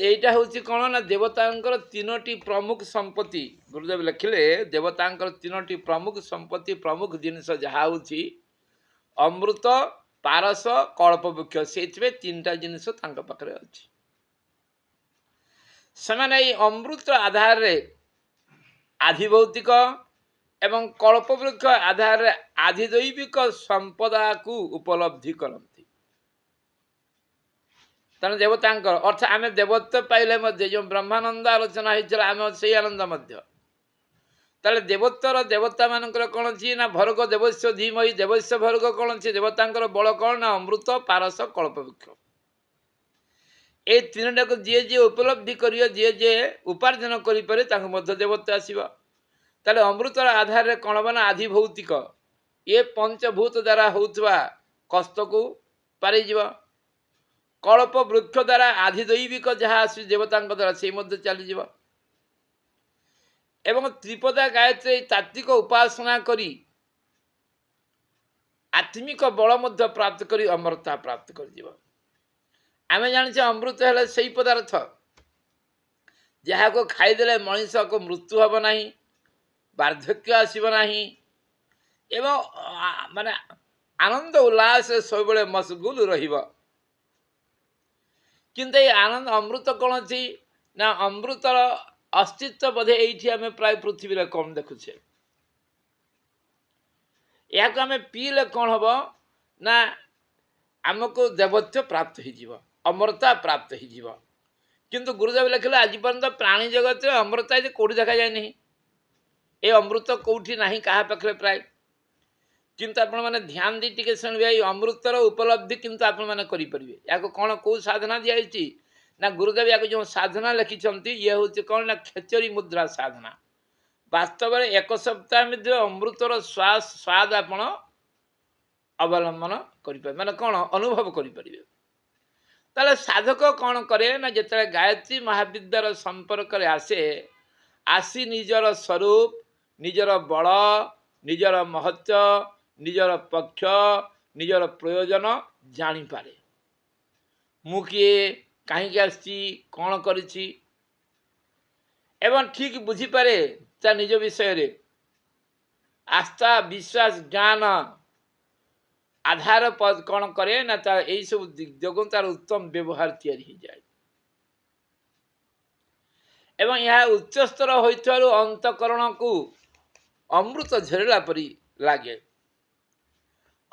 এইটা ହେଉଛି କ'ଣ? ନା ଦେବତାଙ୍କର 3ଟି ପ୍ରମୁଖ ସମ୍ପତ୍ତି। ଗୁରୁଦେବ ଲେଖିଲେ ଦେବତାଙ୍କର 3ଟି ପ୍ରମୁଖ ସମ୍ପତ୍ତି, ପ୍ରମୁଖ ଜିନିଷ ଯାହା ହେଉଛି ଅମୃତ, ପାରସ, କଳ୍ପବୃକ୍ଷ। ସେଇଥିପାଇଁ 3ଟା ଜିନିଷ ତାଙ୍କ ପାଖରେ ଅଛି। ସେମାନେ ଏଇ ଅମୃତ ଆଧାରରେ ଆଧିଭୌତିକ ଏବଂ କଳ୍ପବୃକ୍ଷ ଆଧାରରେ ଆଧିଦୈବିକ ସମ୍ପଦାକୁ ଉପଲବ୍ଧି କରନ୍ତି। ତେଣୁ ଦେବତାଙ୍କର ଅର୍ଥାତ୍ ଆମେ ଦେବତ୍ୱ ପାଇଲେ ମଧ୍ୟ ଯେଉଁ ବ୍ରହ୍ମାନନ୍ଦ ଆଲୋଚନା ହେଇଥିଲା, ଆମେ ସେଇ ଆନନ୍ଦ ମଧ୍ୟ। ତାହେଲେ ଦେବତ୍ୱର ଦେବତାମାନଙ୍କର କ'ଣ ଅଛି? ନା ଭର୍ଗ ଦେବସ୍ୟ ଧୀମହି ଦେବସ୍ୟ ଭର୍ଗ କ'ଣ ଅଛି? ଦେବତାଙ୍କର ବଳ କ'ଣ? ନା ଅମୃତ, ପାରସ, କଳ୍ପବୃକ୍ଷ। এই 3টাକୁ ଯିଏ ଯିଏ ଉପଲବ୍ଧି କରିବ, ଯିଏ ଯିଏ ଉପାର୍ଜନ କରିପାରେ, ତାଙ୍କୁ ମଧ୍ୟ ଦେବତ୍ୱ ଆସିବ। ତାହେଲେ ଅମୃତର ଆଧାରରେ କ'ଣ ହେବ? ନା ଆଧିଭୌତିକ, ଏ ପଞ୍ଚଭୂତ ଦ୍ୱାରା ହେଉଥିବା କଷ୍ଟକୁ ପାରିଯିବ। କଳ୍ପ ବୃକ୍ଷ ଦ୍ୱାରା ଆଧିଦୈବିକ ଯାହା ଆସୁଛି ଦେବତାଙ୍କ ଦ୍ୱାରା, ସେଇ ମଧ୍ୟ ଚାଲିଯିବ। ଏବଂ ତ୍ରିପଦା ଗାୟତ୍ରୀ ତାତ୍ତ୍ୱିକ ଉପାସନା କରି ଆତ୍ମିକ ବଳ ମଧ୍ୟ ପ୍ରାପ୍ତ କରି ଅମରତା ପ୍ରାପ୍ତ କରିଯିବ। ଆମେ ଜାଣିଛେ ଅମୃତ ହେଲେ ସେଇ ପଦାର୍ଥ ଯାହାକୁ ଖାଇଦେଲେ ମଣିଷକୁ ମୃତ୍ୟୁ ହେବ ନାହିଁ, ବାର୍ଦ୍ଧକ୍ୟ ଆସିବ ନାହିଁ ଏବଂ ମାନେ ଆନନ୍ଦ ଉଲ୍ଲାସରେ ସବୁବେଳେ ମସଗୁଲ ରହିବ। କିନ୍ତୁ ଏଇ ଆନନ୍ଦ ଅମୃତ କ'ଣ ଅଛି? ନା ଅମୃତର ଅସ୍ତିତ୍ୱ ବୋଧେ ଏଇଠି ଆମେ ପ୍ରାୟ ପୃଥିବୀରେ କମ୍ ଦେଖୁଛେ। ଏହାକୁ ଆମେ ପିଇଲେ କ'ଣ ହେବ? ନା ଆମକୁ ଦେବତ୍ୱ ପ୍ରାପ୍ତ ହେଇଯିବ, ଅମରତା ପ୍ରାପ୍ତ ହେଇଯିବ। କିନ୍ତୁ ଗୁରୁଦେବ ଲେଖିଲେ ଆଜି ପର୍ଯ୍ୟନ୍ତ ପ୍ରାଣୀ ଜଗତରେ ଅମରତା ଯେ କେଉଁଠି ଦେଖାଯାଏ ନାହିଁ। ଏ ଅମୃତ କେଉଁଠି ନାହିଁ କାହା ପାଖରେ ପ୍ରାୟ। କିନ୍ତୁ ଆପଣମାନେ ଧ୍ୟାନ ଦେଇ ଟିକେ ଶୁଣିବେ, ଏଇ ଅମୃତର ଉପଲବ୍ଧି କିନ୍ତୁ ଆପଣମାନେ କରିପାରିବେ। ୟାକୁ କ'ଣ କେଉଁ ସାଧନା ଦିଆଯାଇଛି? ନା ଗୁରୁଦେବ ୟାକୁ ଯେଉଁ ସାଧନା ଲେଖିଛନ୍ତି, ଇଏ ହେଉଛି କ'ଣ? ନା ଖେଚରୀ ମୁଦ୍ରା ସାଧନା। ବାସ୍ତବରେ 1 ସପ୍ତାହ ମଧ୍ୟରେ ଅମୃତର ସ୍ୱାଦ ଆପଣ ଅବଲମ୍ବନ କରିପାରିବେ, ମାନେ କ'ଣ ଅନୁଭବ କରିପାରିବେ। ତାହେଲେ ସାଧକ କ'ଣ କରେ? ନା ଯେତେବେଳେ ଗାୟତ୍ରୀ ମହାବିଦ୍ୟାର ସମ୍ପର୍କରେ ଆସି ନିଜର ସ୍ୱରୂପ, ନିଜର ବଳ, ନିଜର ମହତ୍ୱ, ନିଜର ପକ୍ଷ, ନିଜର ପ୍ରୟୋଜନ ଜାଣିପାରେ। ମୁଁ କିଏ, କାହିଁକି ଆସିଛି, କ'ଣ କରିଛି ଏବଂ ଠିକ୍ ବୁଝିପାରେ ତା ନିଜ ବିଷୟରେ। ଆସ୍ଥା, ବିଶ୍ୱାସ, ଜ୍ଞାନ ଆଧାର କ'ଣ କରେ ନା ତା ଏଇସବୁ ଯୋଗୁଁ ତାର ଉତ୍ତମ ବ୍ୟବହାର ତିଆରି ହେଇଯାଏ ଏବଂ ଏହା ଉଚ୍ଚସ୍ତର ହୋଇଥିବାରୁ ଅନ୍ତଃକରଣକୁ ଅମୃତ ଝରିଲା ପରି ଲାଗେ।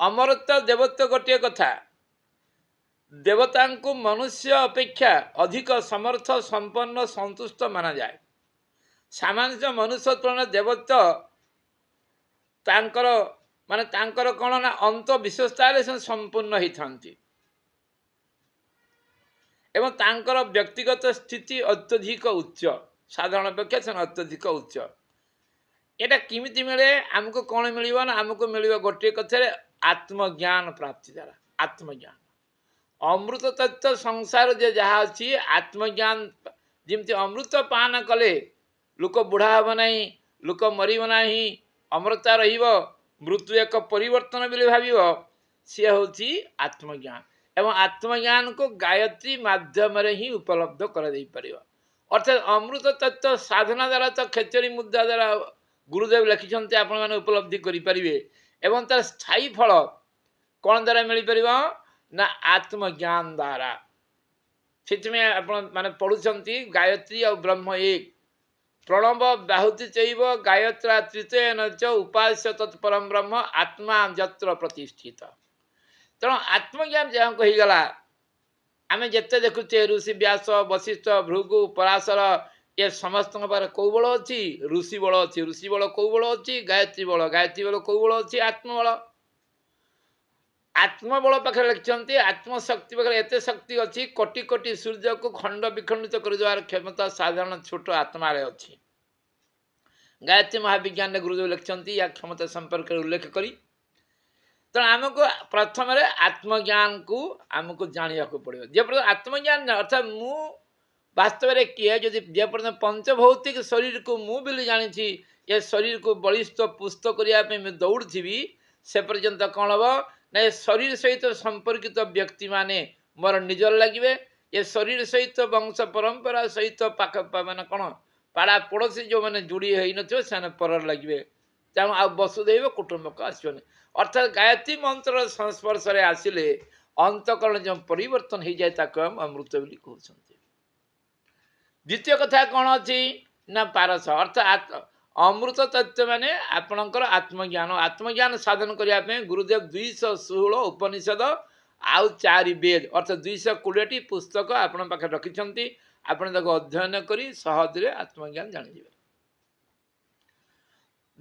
ଅମରତ୍ୱ ଦେବତ୍ୱ ଗୋଟିଏ କଥା, ଦେବତାଙ୍କୁ ମନୁଷ୍ୟ ଅପେକ୍ଷା ଅଧିକ ସମର୍ଥ, ସମ୍ପନ୍ନ, ସନ୍ତୁଷ୍ଟ ମାନାଯାଏ। ସାମାନ୍ୟ ମନୁଷ୍ୟ ତୁଳନାରେ ଦେବତ୍ୱ ତାଙ୍କର କ'ଣ ନା ଅନ୍ତଃବିଶ୍ୱସ୍ତାରେ ସେ ସମ୍ପୂର୍ଣ୍ଣ ହେଇଥାନ୍ତି ଏବଂ ତାଙ୍କର ବ୍ୟକ୍ତିଗତ ସ୍ଥିତି ଅତ୍ୟଧିକ ଉଚ୍ଚ, ସାଧାରଣ ଅପେକ୍ଷା ସେମାନେ ଅତ୍ୟଧିକ ଉଚ୍ଚ। ଏଇଟା କେମିତି ମିଳେ? ଆମକୁ କ'ଣ ମିଳିବ ନା ଆମକୁ ମିଳିବ ଗୋଟିଏ କଥାରେ ଆତ୍ମଜ୍ଞାନ ପ୍ରାପ୍ତି ଦ୍ୱାରା। ଆତ୍ମଜ୍ଞାନ ଅମୃତ ତତ୍ତ୍ୱ ସଂସାର ଯେ ଯାହା ଅଛି, ଆତ୍ମଜ୍ଞାନ ଯେମିତି ଅମୃତ ପାନ କଲେ ଲୋକ ବୁଢ଼ା ହେବ ନାହିଁ, ଲୋକ ମରିବ ନାହିଁ, ଅମରତା ରହିବ, ମୃତ୍ୟୁ ଏକ ପରିବର୍ତ୍ତନ ବୋଲି ଭାବିବ, ସିଏ ହେଉଛି ଆତ୍ମଜ୍ଞାନ। ଏବଂ ଆତ୍ମଜ୍ଞାନକୁ ଗାୟତ୍ରୀ ମାଧ୍ୟମରେ ହିଁ ଉପଲବ୍ଧ କରାଯାଇପାରିବ। ଅର୍ଥାତ୍ ଅମୃତ ତତ୍ତ୍ୱ ସାଧନା ଦ୍ୱାରା ତ ଖେଚରୀ ମୁଦ୍ରା ଦ୍ୱାରା ଗୁରୁଦେବ ଲେଖିଛନ୍ତି ଆପଣମାନେ ଉପଲବ୍ଧି କରିପାରିବେ ଏବଂ ତାର ସ୍ଥାୟୀ ଫଳ କ'ଣ ଦ୍ୱାରା ମିଳିପାରିବ ନା ଆତ୍ମଜ୍ଞାନ ଦ୍ୱାରା। ସେଥିପାଇଁ ଆପଣ ମାନେ ପଢ଼ୁଛନ୍ତି ଗାୟତ୍ରୀ ଆଉ ବ୍ରହ୍ମ ଏକ, ପ୍ରଣବ ବାହୁତି ଚୈବ ଗାୟତ୍ରା ତୃତୀୟନ ଚ ଉପାସ୍ୟ ତତ୍ପରମ ବ୍ରହ୍ମ ଆତ୍ମା ଯତ୍ର ପ୍ରତିଷ୍ଠିତ। ତେଣୁ ଆତ୍ମଜ୍ଞାନ ଯାହାଙ୍କୁ ହେଇଗଲା, ଆମେ ଯେତେ ଦେଖୁଛେ ଋଷି ବ୍ୟାସ, ବଶିଷ୍ଠ, ଭୃଗୁ, ପରାଶର, ଏ ସମସ୍ତଙ୍କ ପାଖରେ କେଉଁ ବଳ ଅଛି? ଋଷି ବଳ ଅଛି। ଋଷି ବଳ କେଉଁ ବଳ ଅଛି? ଗାୟତ୍ରୀ ବଳ। ଗାୟତ୍ରୀ ବଳ କେଉଁ ବଳ ଅଛି? ଆତ୍ମବଳ। ଆତ୍ମବଳ ପାଖରେ ଲେଖିଛନ୍ତି, ଆତ୍ମଶକ୍ତି ପାଖରେ ଏତେ ଶକ୍ତି ଅଛି, କୋଟି କୋଟି ସୂର୍ଯ୍ୟକୁ ଖଣ୍ଡ ବିଖଣ୍ଡିତ କରିଦେବାର କ୍ଷମତା ସାଧାରଣ ଛୋଟ ଆତ୍ମାରେ ଅଛି। ଗାୟତ୍ରୀ ମହାବିଜ୍ଞାନରେ ଗୁରୁଦେବ ଲେଖିଛନ୍ତି ୟା କ୍ଷମତା ସମ୍ପର୍କରେ ଉଲ୍ଲେଖ କରି। ତେଣୁ ଆମକୁ ପ୍ରଥମରେ ଆତ୍ମଜ୍ଞାନକୁ ଆମକୁ ଜାଣିବାକୁ ପଡ଼ିବ। ଯେପର୍ଯ୍ୟନ୍ତ ଆତ୍ମଜ୍ଞାନ ଅର୍ଥାତ୍ ମୁଁ ବାସ୍ତବରେ କିଏ, ଯଦି ଯେପର୍ଯ୍ୟନ୍ତ ପଞ୍ଚଭୌତିକ ଶରୀରକୁ ମୁଁ ବୋଲି ଜାଣିଛି, ଏ ଶରୀରକୁ ବଳିଷ୍ଠ ପୁଷ୍ଟ କରିବା ପାଇଁ ମୁଁ ଦୌଡ଼ୁଥିବି, ସେ ପର୍ଯ୍ୟନ୍ତ କ'ଣ ହେବ ନା ଏ ଶରୀର ସହିତ ସମ୍ପର୍କିତ ବ୍ୟକ୍ତିମାନେ ମୋର ନିଜର ଲାଗିବେ। ଏ ଶରୀର ସହିତ ବଂଶ ପରମ୍ପରା ସହିତ ପାଖ ମାନେ କ'ଣ ପାଡ଼ା ପଡ଼ୋଶୀ ଯେଉଁମାନେ ଯୋଡ଼ି ହେଇନଥିବେ ସେମାନେ ପରର ଲାଗିବେ। ତେଣୁ ଆଉ ବସୁଧୈବ କୁଟୁମ୍ବକ ଆସିବନି। ଅର୍ଥାତ୍ ଗାୟତ୍ରୀ ମନ୍ତ୍ରର ସଂସ୍ପର୍ଶରେ ଆସିଲେ ଅନ୍ତଃକରଣ ଯେଉଁ ପରିବର୍ତ୍ତନ ହେଇଯାଏ ତାକୁ ଆମେ ଅମୃତ ବୋଲି କହୁଛନ୍ତି। ଦ୍ୱିତୀୟ କଥା କ'ଣ ଅଛି ନା ପାରସ, ଅର୍ଥାତ୍ ଅମୃତ ତତ୍ତ୍ୱ ମାନେ ଆପଣଙ୍କର ଆତ୍ମଜ୍ଞାନ। ଆତ୍ମଜ୍ଞାନ ସାଧନ କରିବା ପାଇଁ ଗୁରୁଦେବ 216 ଉପନିଷଦ ଆଉ 4 ବେଦ ଅର୍ଥାତ୍ 220ଟି ପୁସ୍ତକ ଆପଣଙ୍କ ପାଖରେ ରଖିଛନ୍ତି। ଆପଣ ତାକୁ ଅଧ୍ୟୟନ କରି ସହଜରେ ଆତ୍ମଜ୍ଞାନ ଜାଣିଯିବେ।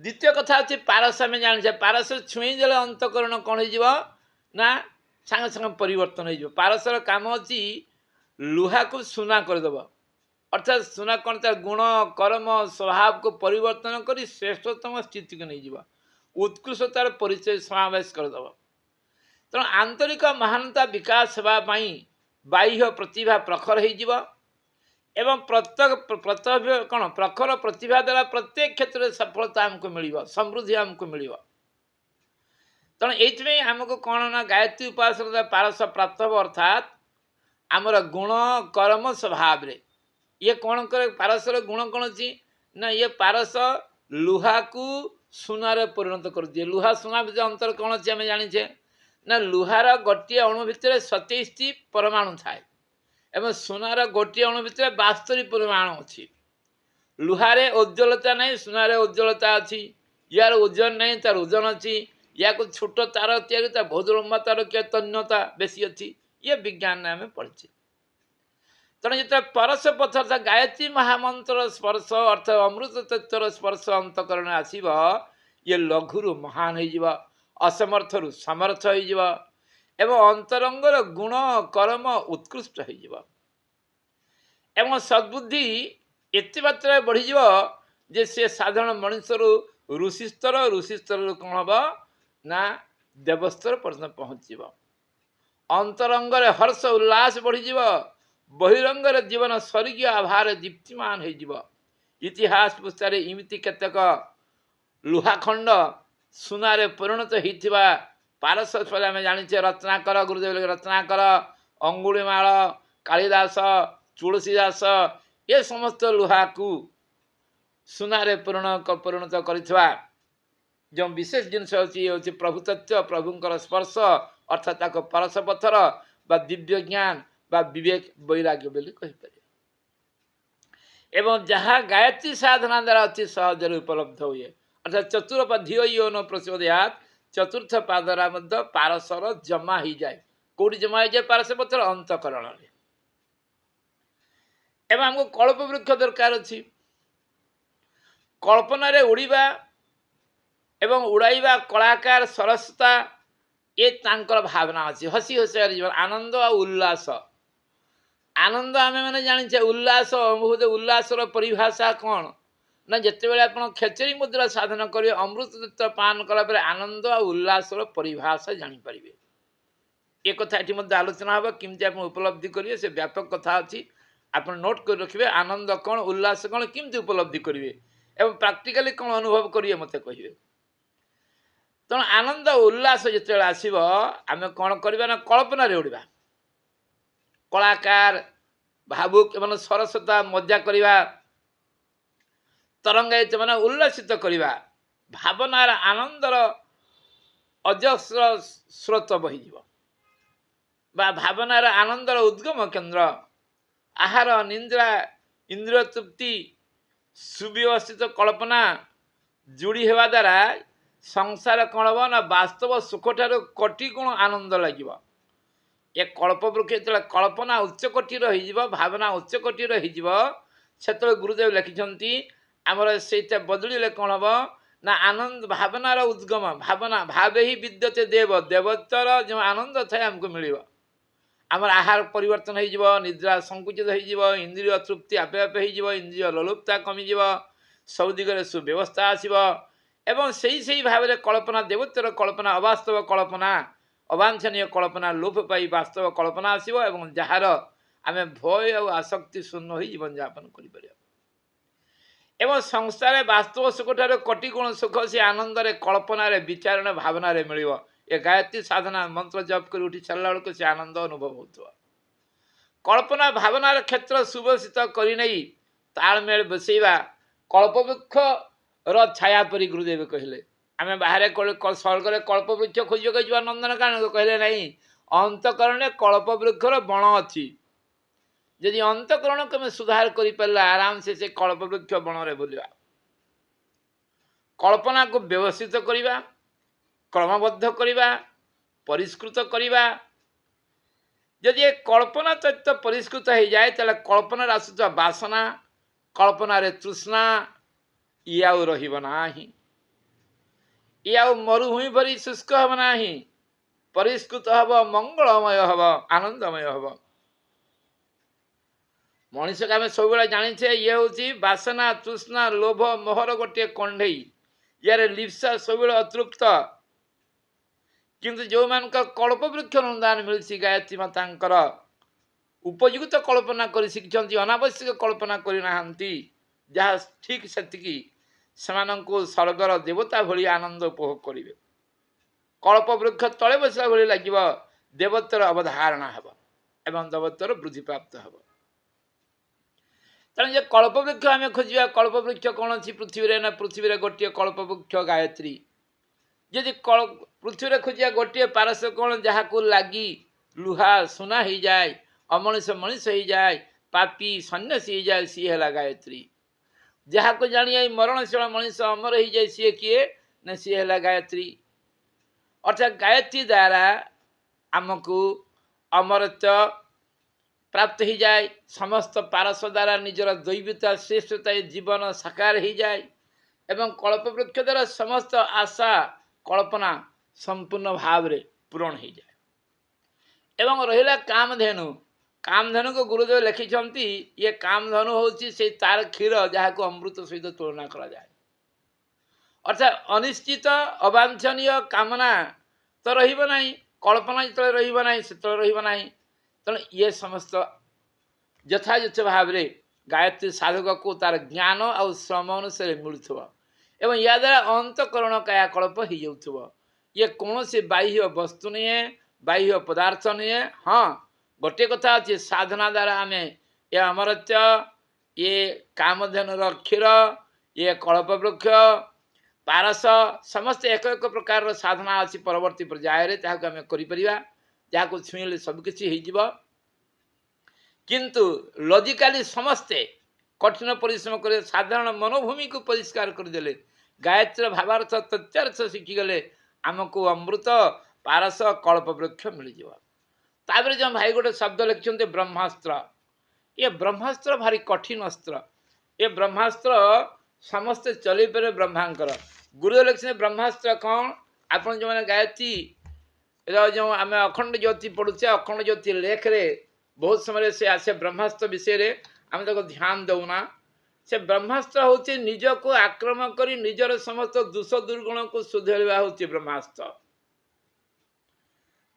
ଦ୍ୱିତୀୟ କଥା ଅଛି ପାରସ। ଆମେ ଜାଣିଛେ ପାରସ ଛୁଇଁ ଦେଲେ ଅନ୍ତଃକରଣ କ'ଣ ହେଇଯିବ ନା ସାଙ୍ଗେ ସାଙ୍ଗେ ପରିବର୍ତ୍ତନ ହେଇଯିବ। ପାରସର କାମ ଅଛି ଲୁହାକୁ ସୁନା କରିଦେବ। ଅର୍ଥାତ୍ ସୁନା କ'ଣ ତାର ଗୁଣ, କର୍ମ, ସ୍ୱଭାବକୁ ପରିବର୍ତ୍ତନ କରି ଶ୍ରେଷ୍ଠତମ ସ୍ଥିତିକୁ ନେଇଯିବ, ଉତ୍କୃଷ୍ଟତାର ପରିଚୟ ସମାବେଶ କରିଦେବ। ତେଣୁ ଆନ୍ତରିକ ମହାନତା ବିକାଶ ହେବା ପାଇଁ ବାହ୍ୟ ପ୍ରତିଭା ପ୍ରଖର ହେଇଯିବ ଏବଂ ପ୍ରଖର ପ୍ରତିଭା ଦ୍ୱାରା ପ୍ରତ୍ୟେକ କ୍ଷେତ୍ରରେ ସଫଳତା ଆମକୁ ମିଳିବ, ସମୃଦ୍ଧି ଆମକୁ ମିଳିବ। ତେଣୁ ଏଇଥିପାଇଁ ଆମକୁ କ'ଣ ନା ଗାୟତ୍ରୀ ଉପାସନା ପାରସ ପ୍ରାପ୍ତ ହେବ। ଅର୍ଥାତ୍ ଆମର ଗୁଣ, କର୍ମ, ସ୍ୱଭାବରେ ଇଏ କ'ଣ କରେ? ପାରସର ଗୁଣ କ'ଣ ଅଛି ନା ଇଏ ପାରସ ଲୁହାକୁ ସୁନାରେ ପରିଣତ କରିଦିଏ। ଲୁହା ସୁନା ଭିତରେ ଅନ୍ତର କ'ଣ ଅଛି ଆମେ ଜାଣିଛେ ନା ଲୁହାର ଗୋଟିଏ ଅଣୁ ଭିତରେ 27ଟି ପରମାଣୁ ଥାଏ ଏବଂ ସୁନାର ଗୋଟିଏ ଅଣୁ ଭିତରେ 72 ପରମାଣୁ ଅଛି। ଲୁହାରେ ଉଜ୍ଜ୍ୱଳତା ନାହିଁ, ସୁନାରେ ଉଜ୍ଜ୍ୱଳତା ଅଛି। ୟାର ଓଜନ ନାହିଁ, ତାର ଓଜନ ଅଛି। ୟାକୁ ଛୋଟ ତାର ତିଆରି, ତା ବହୁତ ଲମ୍ବା ତାର ତନ୍ୟତା ବେଶୀ ଅଛି। ଇଏ ବିଜ୍ଞାନରେ ଆମେ ପଢ଼ିଛେ। ତେଣୁ ଯେତେବେଳେ ପରଶ ପଥ ଗାୟତ୍ରୀ ମହାମନ୍ତ୍ରର ସ୍ପର୍ଶ ଅର୍ଥାତ୍ ଅମୃତ ତତ୍ତ୍ୱର ସ୍ପର୍ଶ ଅନ୍ତଃକରଣ ଆସିବ, ଇଏ ଲଘୁରୁ ମହାନ ହେଇଯିବ, ଅସମର୍ଥରୁ ସମର୍ଥ ହେଇଯିବ ଏବଂ ଅନ୍ତରଙ୍ଗର ଗୁଣ, କର୍ମ ଉତ୍କୃଷ୍ଟ ହେଇଯିବ ଏବଂ ସଦ୍ବୁଦ୍ଧି ଏତେ ମାତ୍ରାରେ ବଢ଼ିଯିବ ଯେ ସେ ସାଧାରଣ ମଣିଷରୁ ଋଷି ସ୍ତରରୁ କ'ଣ ହେବ ନା ଦେବସ୍ତର ପର୍ଯ୍ୟନ୍ତ ପହଞ୍ଚିବ। ଅନ୍ତରଙ୍ଗରେ ହର୍ଷ ଉଲ୍ଲାସ ବଢ଼ିଯିବ, ବହିରଙ୍ଗରେ ଜୀବନ ସ୍ୱର୍ଗୀୟ ଆଭାରେ ଦୀପ୍ତିମାନ ହେଇଯିବ। ଇତିହାସ ପୁସ୍ତକରେ ଏମିତି କେତେକ ଲୁହାଖଣ୍ଡ ସୁନାରେ ପରିଣତ ହେଇଥିବା ପାରସ ଆମେ ଜାଣିଛେ। ରତ୍ନାକର, ଗୁରୁଦେବ ରତ୍ନାକର, ଅଙ୍ଗୁଳିମାଳ, कालिदास तुलसीदास ये समस्त लुहा को सुनारे परिणत करिथवा जो विशेष जिनस अच्छी प्रभु तत्व प्रभुंकर स्पर्श अर्थात परस पथर बा दिव्य ज्ञान बा विवेक वैराग्य बोली कहीपर एवं जहाँ गायत्री साधना द्वारा अति सहज उपलब्ध हुए अर्थात चतुर्पध्य योन प्रचोदयात चतुर्थ पादरा मध्य पारसर जमा ही जाए कौटी जमा हो जाए पारस पथर अंतकरण एवं हमको कल्प वृक्ष दरकार अच्छी कल्पना उड़ीबा एवं उड़ाइबा कलाकार सरसता ये तांकर भावना अच्छी हसी हसियार जीवन आनंद और उल्लास आनंद आम मैंने जाने उल्लास अनुभूत उल्लासर परिभाषा कौन ना जिते बड़े आप खेचरी मुद्रा साधन करेंगे अमृत तत्व पान कलापर आनंद और उल्लासर परिभाषा जापर ये कथा ये आलोचना हम किमती आप उपलब्धि करेंगे से व्यापक कथा अच्छी आप नोट कर रखिए आनंद कौन उल्लास कौन किमती उपलब्धि करेंगे एवं प्राक्टिकाली कौन अनुभव करेंगे मत कहे तेणु आनंद उल्लास जिते आसब आम कौन करवा ना कल्पना उड़ा कलाकार भावुक एवं सरसता मजा करवा तरंगायित मान उल्लासित करवा भावनार आनंदर अजस्र स्रोत बहीज भावनार आनंदर उद्गम केन्द्र आहार निद्रा इंद्रिय तृप्ति सुव्यवस्थित कल्पना जोड़ी होवा द्वारा संसार कौन हम ना वास्तव सुख ठार कोटि गुण आनंद लगे ये कल्पवृक्ष जो कल्पना उच्चकोटीर हो भावना उच्चकोटीर हो गुरुदेव लिखिंट आमर से बदलिले कौन हम ना आनंद भावनार उद्गम भावना भावे ही विद्यते देव देवत्वर जो आनंद थाए आमको मिल आमर आहार परिवर्तन हो निद्रा संकुचित हो इंद्रिय तृप्ति आपे आपे हो इंद्रिय लोलुपता कमिज सब दिगरे सुव्यवस्था आसब एवं से भाव में कल्पना देवत्वर कल्पना अवास्तव कल्पना अवांछनीय कल्पना लोप पाई वास्तव कल्पना आसब एवं जार आम भय और आसक्ति शून्य हो जीवन यापन कर एवं संसार वास्तव सुख ठार कोटि गुण सुख से आनंद कल्पना विचारण भावना मिल ये गायत्री साधना मंत्र जप कर उठी सारा बेलू से आनंद अनुभव हो कल्पना भावनार क्षेत्र सुभषित करने तालमेल बसैवा कल्पवृक्ष छाया परी गुरुदेव कहले आम बाहर स्वर्ग कल्पवृक्ष खोजक जा नंदन कारण कहले नहीं अंतकरण कल्पवृक्षर बण अच्छी यदि अंतकरण को मैं सुधार कर आराम से कल्पवृक्ष बण बुलवा कल्पना को व्यवस्थित करवा क्रमबद्ध करवा परिष्कृत करवा यदि ये कल्पना तत्व परिष्कृत हो जाए तो कल्पना आसुवा बासना कल्पना तृष्णा ये आउ रहा ये आउ मरुभूमि भरी शुष्क हम ना परिष्कृत हम मंगलमय हम आनंदमय हम मनीष को आम सब जाने ये हूँ बासना तृष्णा लोभ मोहर गोटे कंडे यार लिप्सा सब अतृप्त किंतु जो मान कल्पवृक्ष अनुदान मिली गायत्री माता उपयुक्त कल्पना कर शिखिं अनावश्यक कल्पना करना जहाँ ठीक से स्वर्गर देवता भली आनंद उपभोग करेंगे कल्पवृक्ष तले बसला भली लगे देवत्वर अवधारणा हम एवं देवत्वर वृद्धि प्राप्त हम तेणु कल्पवृक्ष आम खोजा कल्पवृक्ष कौन अच्छी पृथ्वी ना पृथ्वी गोटे कल्पवृक्ष गायत्री यदि पृथ्वी खोजा गोटे पारस कौन जहाँ को लगी लुहा सुना हो जाए अमनीष मनीष हो जाए पापी सन्यासी हो जाए सी है गायत्री जहाँ को जानी मरणशील मनीष अमर हो जाए सी किए ना सी है गायत्री अर्थात गायत्री द्वारा आमको अमरत्व प्राप्त हो जाए समस्त पारस द्वारा निजर दैवता श्रेष्ठता जीवन साकार हो जाए एवं कल्पवृक्ष द्वारा समस्त आशा कल्पना संपूर्ण भाव रे पूरण हो जाए एवं रहा कामधेनु कामधेनु को गुरुदेव लिखिंट ये कामधेनु हूँ से तार क्षीर जहाँ को अमृत सहित तुलना करा जाए अर्थात अनिश्चित अवांछनीय कामना तो रहा कल्पना जो रहा से रहा तेणु ये समस्त यथायथ भाव में गायत्री साधक को तार ज्ञान और श्रम अनुसार मिलूव एवं या द्वारा अंतकरण कायाकल्प हो जाऊे ये कौन से बाह्य वस्तु नहीं है बाह्य पदार्थ नहीं है हाँ गोटे कथा अच्छे साधना द्वारा आम ये अमरत्य ये कामधेनुर क्षीर ये कल्पवृक्ष पारस समस्त एक एक प्रकार साधना अच्छी परवर्ती पर्यायर जहाँ आम कर छुईले सबकि हो किंतु लॉजिकली समस्ते कठिन परिश्रम कर साधारण मनोभूमि को परिष्कार करदे गायत्री भावार्थ तथ्यार्थ शिखिगले आमको अमृत पारस कल्पवृक्ष मिल जापर जो भाई गोटे शब्द लिखते ब्रह्मास्त्र ये ब्रह्मास्त्र भारी कठिन अस्त्र ये ब्रह्मास्त्र समस्ते चल पारे ब्रह्मांकर गुरुदेव लिखते ब्रह्मास्त्र कौन आप जो मैंने गायत्री जो आम अखंड ज्योति पढ़ुचे अखंड ज्योति लेख्रे बहुत समय से आसे ब्रह्मास्त्र विषय आम तक ध्यान दौना से ब्रह्मास्त्र हूँ निज को आक्रमण कर निजर समस्त दोष दुर्गुण को सुधारा हूँ ब्रह्मास्त्र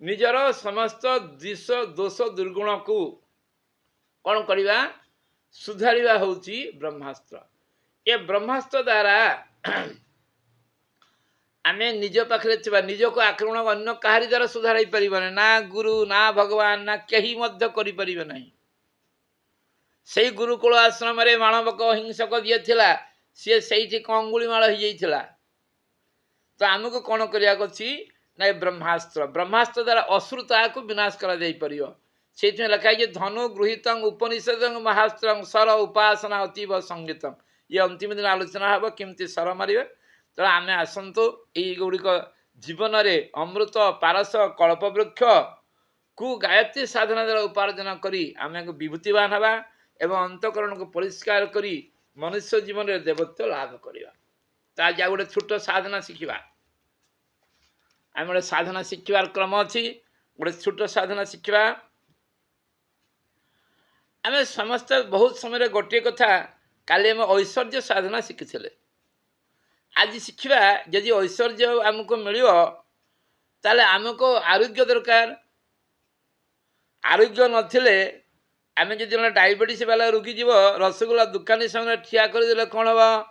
निजर समस्त दोष दुर्गुण को कौन करवा सुधारिबा हूँ ब्रह्मास्त्र ये ब्रह्मास्त्र द्वारा आम निज पाखे निज को आक्रमण अन्य कहारी द्वारा सुधार पारे ना गुरु ना भगवान ना कहीं करें ना से गुरुकुल आश्रम रे माणवक हिंसक जी थिला सी से कंगुलीमाल हो जाइथिला तो आमको कौन करने ना ब्रह्मास्त्र ब्रह्मास्त्र द्वारा अश्रुता को विनाश करा से लिखा है धनु गृहीत उपनिषद महास्त्र सर उपासना अतीब संगीतम ये अंतिम दिन आलोचना हम केमती सर मारे तो आम आसतु युड़िक जीवन में अमृत पारस कल्पवृक्ष को गायत्री साधना द्वारा उपार्जन करी आम विभूतिवान हवा एवं अंतकरण को परिष्कार करी मनुष्य जीवन में देवत्व लाभ करवा जा गोटे छोट साधना शिखा आम गोटे साधना शिखार क्रम अच्छी गोटे छोट साधना शिखा आम समस्त बहुत समय गोटे कथा काली आम ऐश्वर्य साधना शिखी आज शिखा जदि ऐश्वर्य आमको मिल ताले आमको आरोग्य दरकार आरोग्य नथिले आम जो डायबिटीज वाला रोगी जीव रसगोल्ला दुकानी सामने ठिया करदे कौन हम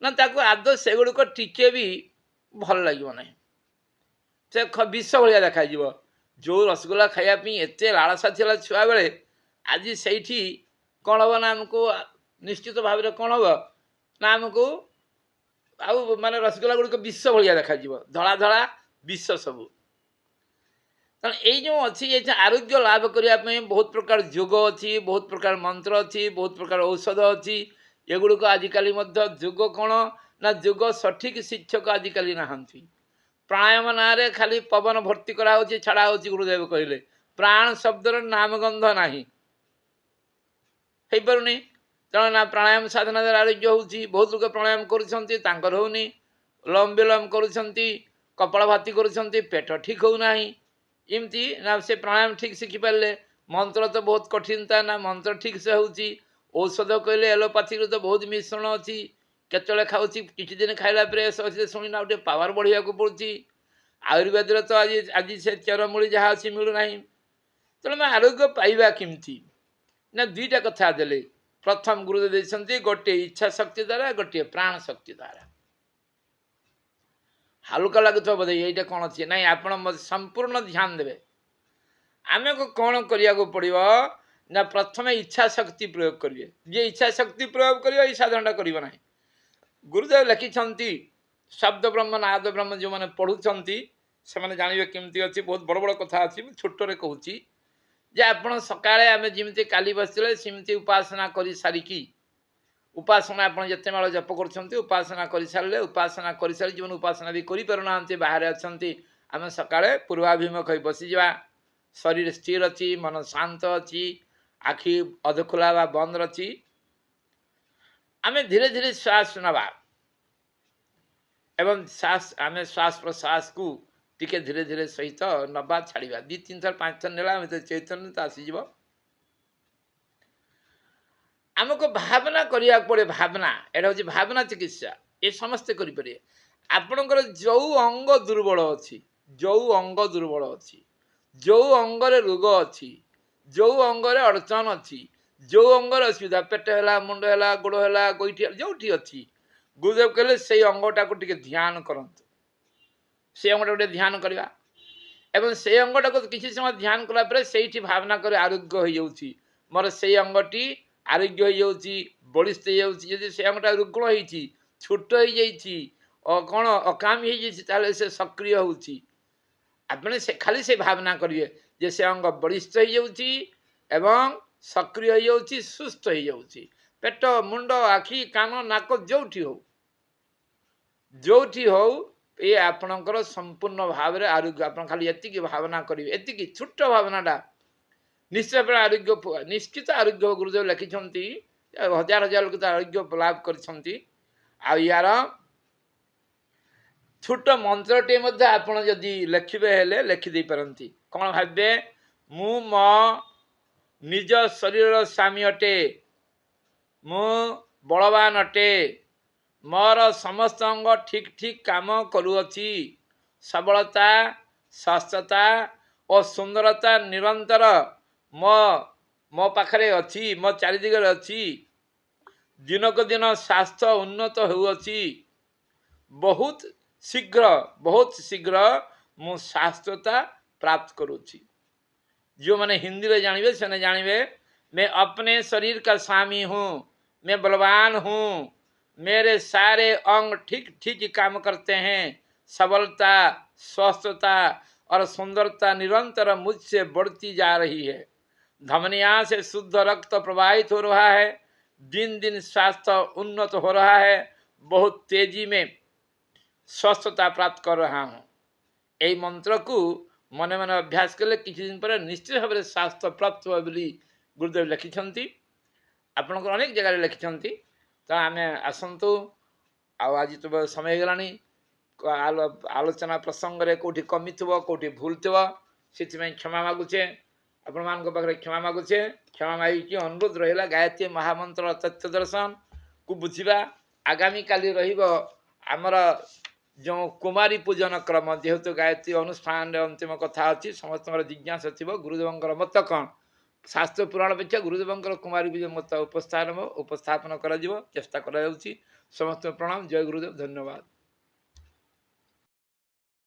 ना ताको आदौ से गुड़िक टिके भी भल लगे ना से विष भाया देखा जो रसगोल्ला खायापी एत लालसा था छुआ बेले आज से कौन हम ना आमको निश्चित भाव में कौन हम ना आमको आउ माने रसगोल्ला गुड़िक विष भाया देखा धड़ा धड़ा विष सबू यो अच्छी ये आरोग्य लाभ करने बहुत प्रकार योग अच्छी बहुत प्रकार मंत्र अच्छी बहुत प्रकार औषध अच्छी ये गुड़िक आजिकल योग कौन ना योग सठिक शिक्षक आजिकल ना प्राणायाम ना रे खाली पवन भर्ती कराऊँ छाड़ा हो गुरुदेव कहले प्राण शब्दर नाम गंध ना हो पारे तेना ना प्राणायाम साधना द्वारा आरोग्य होती बहुत लोग प्राणायाम कर होनी लम विलम कर कपाल भाती कर पेट ठीक होना इमती ना से प्राणायाम ठीक शिखी पारे मंत्र तो बहुत कठिनता ना मंत्र ठीक से होची औषध कहले एलोपैथिक तो बहुत मिश्रण अच्छी केतले खाऊँ किसी दिन खाइला शुणी ना गोटे पावर बढ़िया को पड़ी आयुर्वेद तो आज आज से चेरमूली जहाँ अच्छी मिलूना तेणु मैं आरोग्य पाइबा केमती ना दुईटा कथा देले प्रथम गुरुदेव देते गोटे इच्छा शक्ति द्वारा गोटे प्राण शक्ति द्वारा हल्का लगुवा बोधे ये कौन अच्छे ना आप संपूर्ण ध्यान देवे आम को कौन करने को पड़ो ना प्रथम इच्छा शक्ति प्रयोग करेंगे जे इच्छा शक्ति प्रयोग कर साधना करना गुरुदेव लिखिं शब्द ब्रह्म नाद ब्रह्म जो मैंने पढ़ुंट से मैंने जानवे केमती अच्छी बहुत बड़ बड़ कथा अच्छी छोटे कहूँ जे आप सकाले आम जमी काली बसते सेमती उपासना कर सारिकी उपासना आप जिते माल जप कर उपासना कर सारे उपासना कर सारी जो उपासना भी करना बाहर अच्छा आम सकाले पूर्वाभिमुख हो बसीजा शरीर स्थिर अच्छी मन शांत अच्छी आखि अधखोला बा बंद अच्छी आम धीरे धीरे श्वास नवा एवं श्वास आम श्वास प्रश्वास को टिके धीरे धीरे सहित नवा छाड़ा दी तीन थर पांच थर नेला चैतन्य आसीज आमको भावना करने पड़े भावना एटा हूँ भावना चिकित्सा ये समस्ते करें आपणकर जो अंग दुर्बल अच्छी जो अंग दुर्बल अच्छी जो अंगरे रोग अच्छी जो अंगरे अड़चन अच्छी जो अंगर असुविधा पेट है मुंड है गोड़ है गोईठी जो अच्छी गुरुदेव कहले से अंगटा को टिके ध्यान करंतु से अंगटा गोटे ध्यान करवा ଏବଂ ସେଇ ଅଙ୍ଗଟାକୁ କିଛି ସମୟ ଧ୍ୟାନ କଲା ପରେ ସେଇଠି ଭାବନା କରି ଆରୋଗ୍ୟ ହୋଇଯାଉଛି, ମୋର ସେଇ ଅଙ୍ଗଟି ଆରୋଗ୍ୟ ହୋଇଯାଉଛି, ବଳିଷ୍ଠ ହେଇଯାଉଛି। ଯଦି ସେ ଅଙ୍ଗଟା ରୁଗ୍ଣ ହେଇଛି, ଛୋଟ ହେଇଯାଇଛି, କ'ଣ ଅକାମୀ ହେଇଯାଇଛି, ତାହେଲେ ସେ ସକ୍ରିୟ ହେଉଛି। ଆପଣ ସେ ଖାଲି ସେ ଭାବନା କରିବେ ଯେ ସେ ଅଙ୍ଗ ବଳିଷ୍ଠ ହେଇଯାଉଛି ଏବଂ ସକ୍ରିୟ ହେଇଯାଉଛି, ସୁସ୍ଥ ହେଇଯାଉଛି। ପେଟ, ମୁଣ୍ଡ, ଆଖି, କାନ, ନାକ ଯୋଉଠି ହଉ ଏ ଆପଣଙ୍କର ସମ୍ପୂର୍ଣ୍ଣ ଭାବରେ ଆରୋଗ୍ୟ। ଆପଣ ଖାଲି ଏତିକି ଭାବନା କରିବେ, ଏତିକି ଛୋଟ ଭାବନାଟା ନିଶ୍ଚୟ ବେଳେ ଆରୋଗ୍ୟ, ନିଶ୍ଚିତ ଆରୋଗ୍ୟ ଗୁରୁଦେବ ଲେଖିଛନ୍ତି। ହଜାର ହଜାର ଲୋକ ଆରୋଗ୍ୟ ଲାଭ କରିଛନ୍ତି। ଆଉ ୟାର ଛୋଟ ମନ୍ତ୍ରଟିଏ ମଧ୍ୟ ଆପଣ ଯଦି ଲେଖିବେ ହେଲେ ଲେଖିଦେଇପାରନ୍ତି। କ'ଣ ଭାବିବେ? ମୁଁ ମୋ ନିଜ ଶରୀରର ସ୍ୱାମୀ ଅଟେ, ମୁଁ ବଳବାନ ଅଟେ, ମୋର ସମସ୍ତ ଅଙ୍ଗ ଠିକ୍ ଠିକ୍ କାମ କରୁଅଛି, ସବଳତା, ସ୍ୱାସ୍ଥ୍ୟତା ଓ ସୁନ୍ଦରତା ନିରନ୍ତର ମୋ ପାଖରେ ଅଛି, ମୋ ଚାରିଦିଗରେ ଅଛି। ଦିନକୁ ଦିନ ସ୍ୱାସ୍ଥ୍ୟ ଉନ୍ନତ ହେଉଅଛି। ବହୁତ ଶୀଘ୍ର ମୁଁ ସ୍ୱାସ୍ଥ୍ୟତା ପ୍ରାପ୍ତ କରୁଛି। ଯେଉଁମାନେ ହିନ୍ଦୀରେ ଜାଣିବେ ସେମାନେ ଜାଣିବେ, मैं अपने शरीर का स्वामी हूँ, मैं बलवान हूँ, मेरे सारे अंग ठीक ठीक काम करते हैं, सबलता, स्वस्थता और सुंदरता निरंतर मुझसे बढ़ती जा रही है। धमनियाँ से शुद्ध रक्त प्रवाहित हो रहा है, दिन दिन स्वास्थ्य उन्नत हो रहा है, बहुत तेजी में स्वस्थता प्राप्त कर रहा हूँ। यही मंत्र को मने मने अभ्यास कले किसी दिन पर निश्चित भाव में स्वास्थ्य प्राप्त हो बोली गुरुदेव लिखिछंती। आपनकर अनेक जगह लिखिछंती। तो आमे आसंतु आज तो समय गलानी आलोचना प्रसंग रे कोठी कमी थबो, कोठी भूल थबो, सेति में क्षमा मागुचे। आपण मान को पाखरे क्षमा मागुचे। क्षमा मागी कि अनुरोध रहिला गायत्री महामंत्र तत्व दर्शन को बुझिबा। आगामी काली रहिबो हमर जो कुमारी पूजन क्रम, जेहेतु गायत्री अनुष्ठान अंतिम कथा अच्छी, समस्त जिज्ञासा थी गुरुदेव मत कौन, शास्त्र पुराण अपेक्षा गुरुदेव कुमारी पूजन मत उपस्थापन कर चेष्टा कर। समस्त प्रणाम। जय गुरुदेव। धन्यवाद।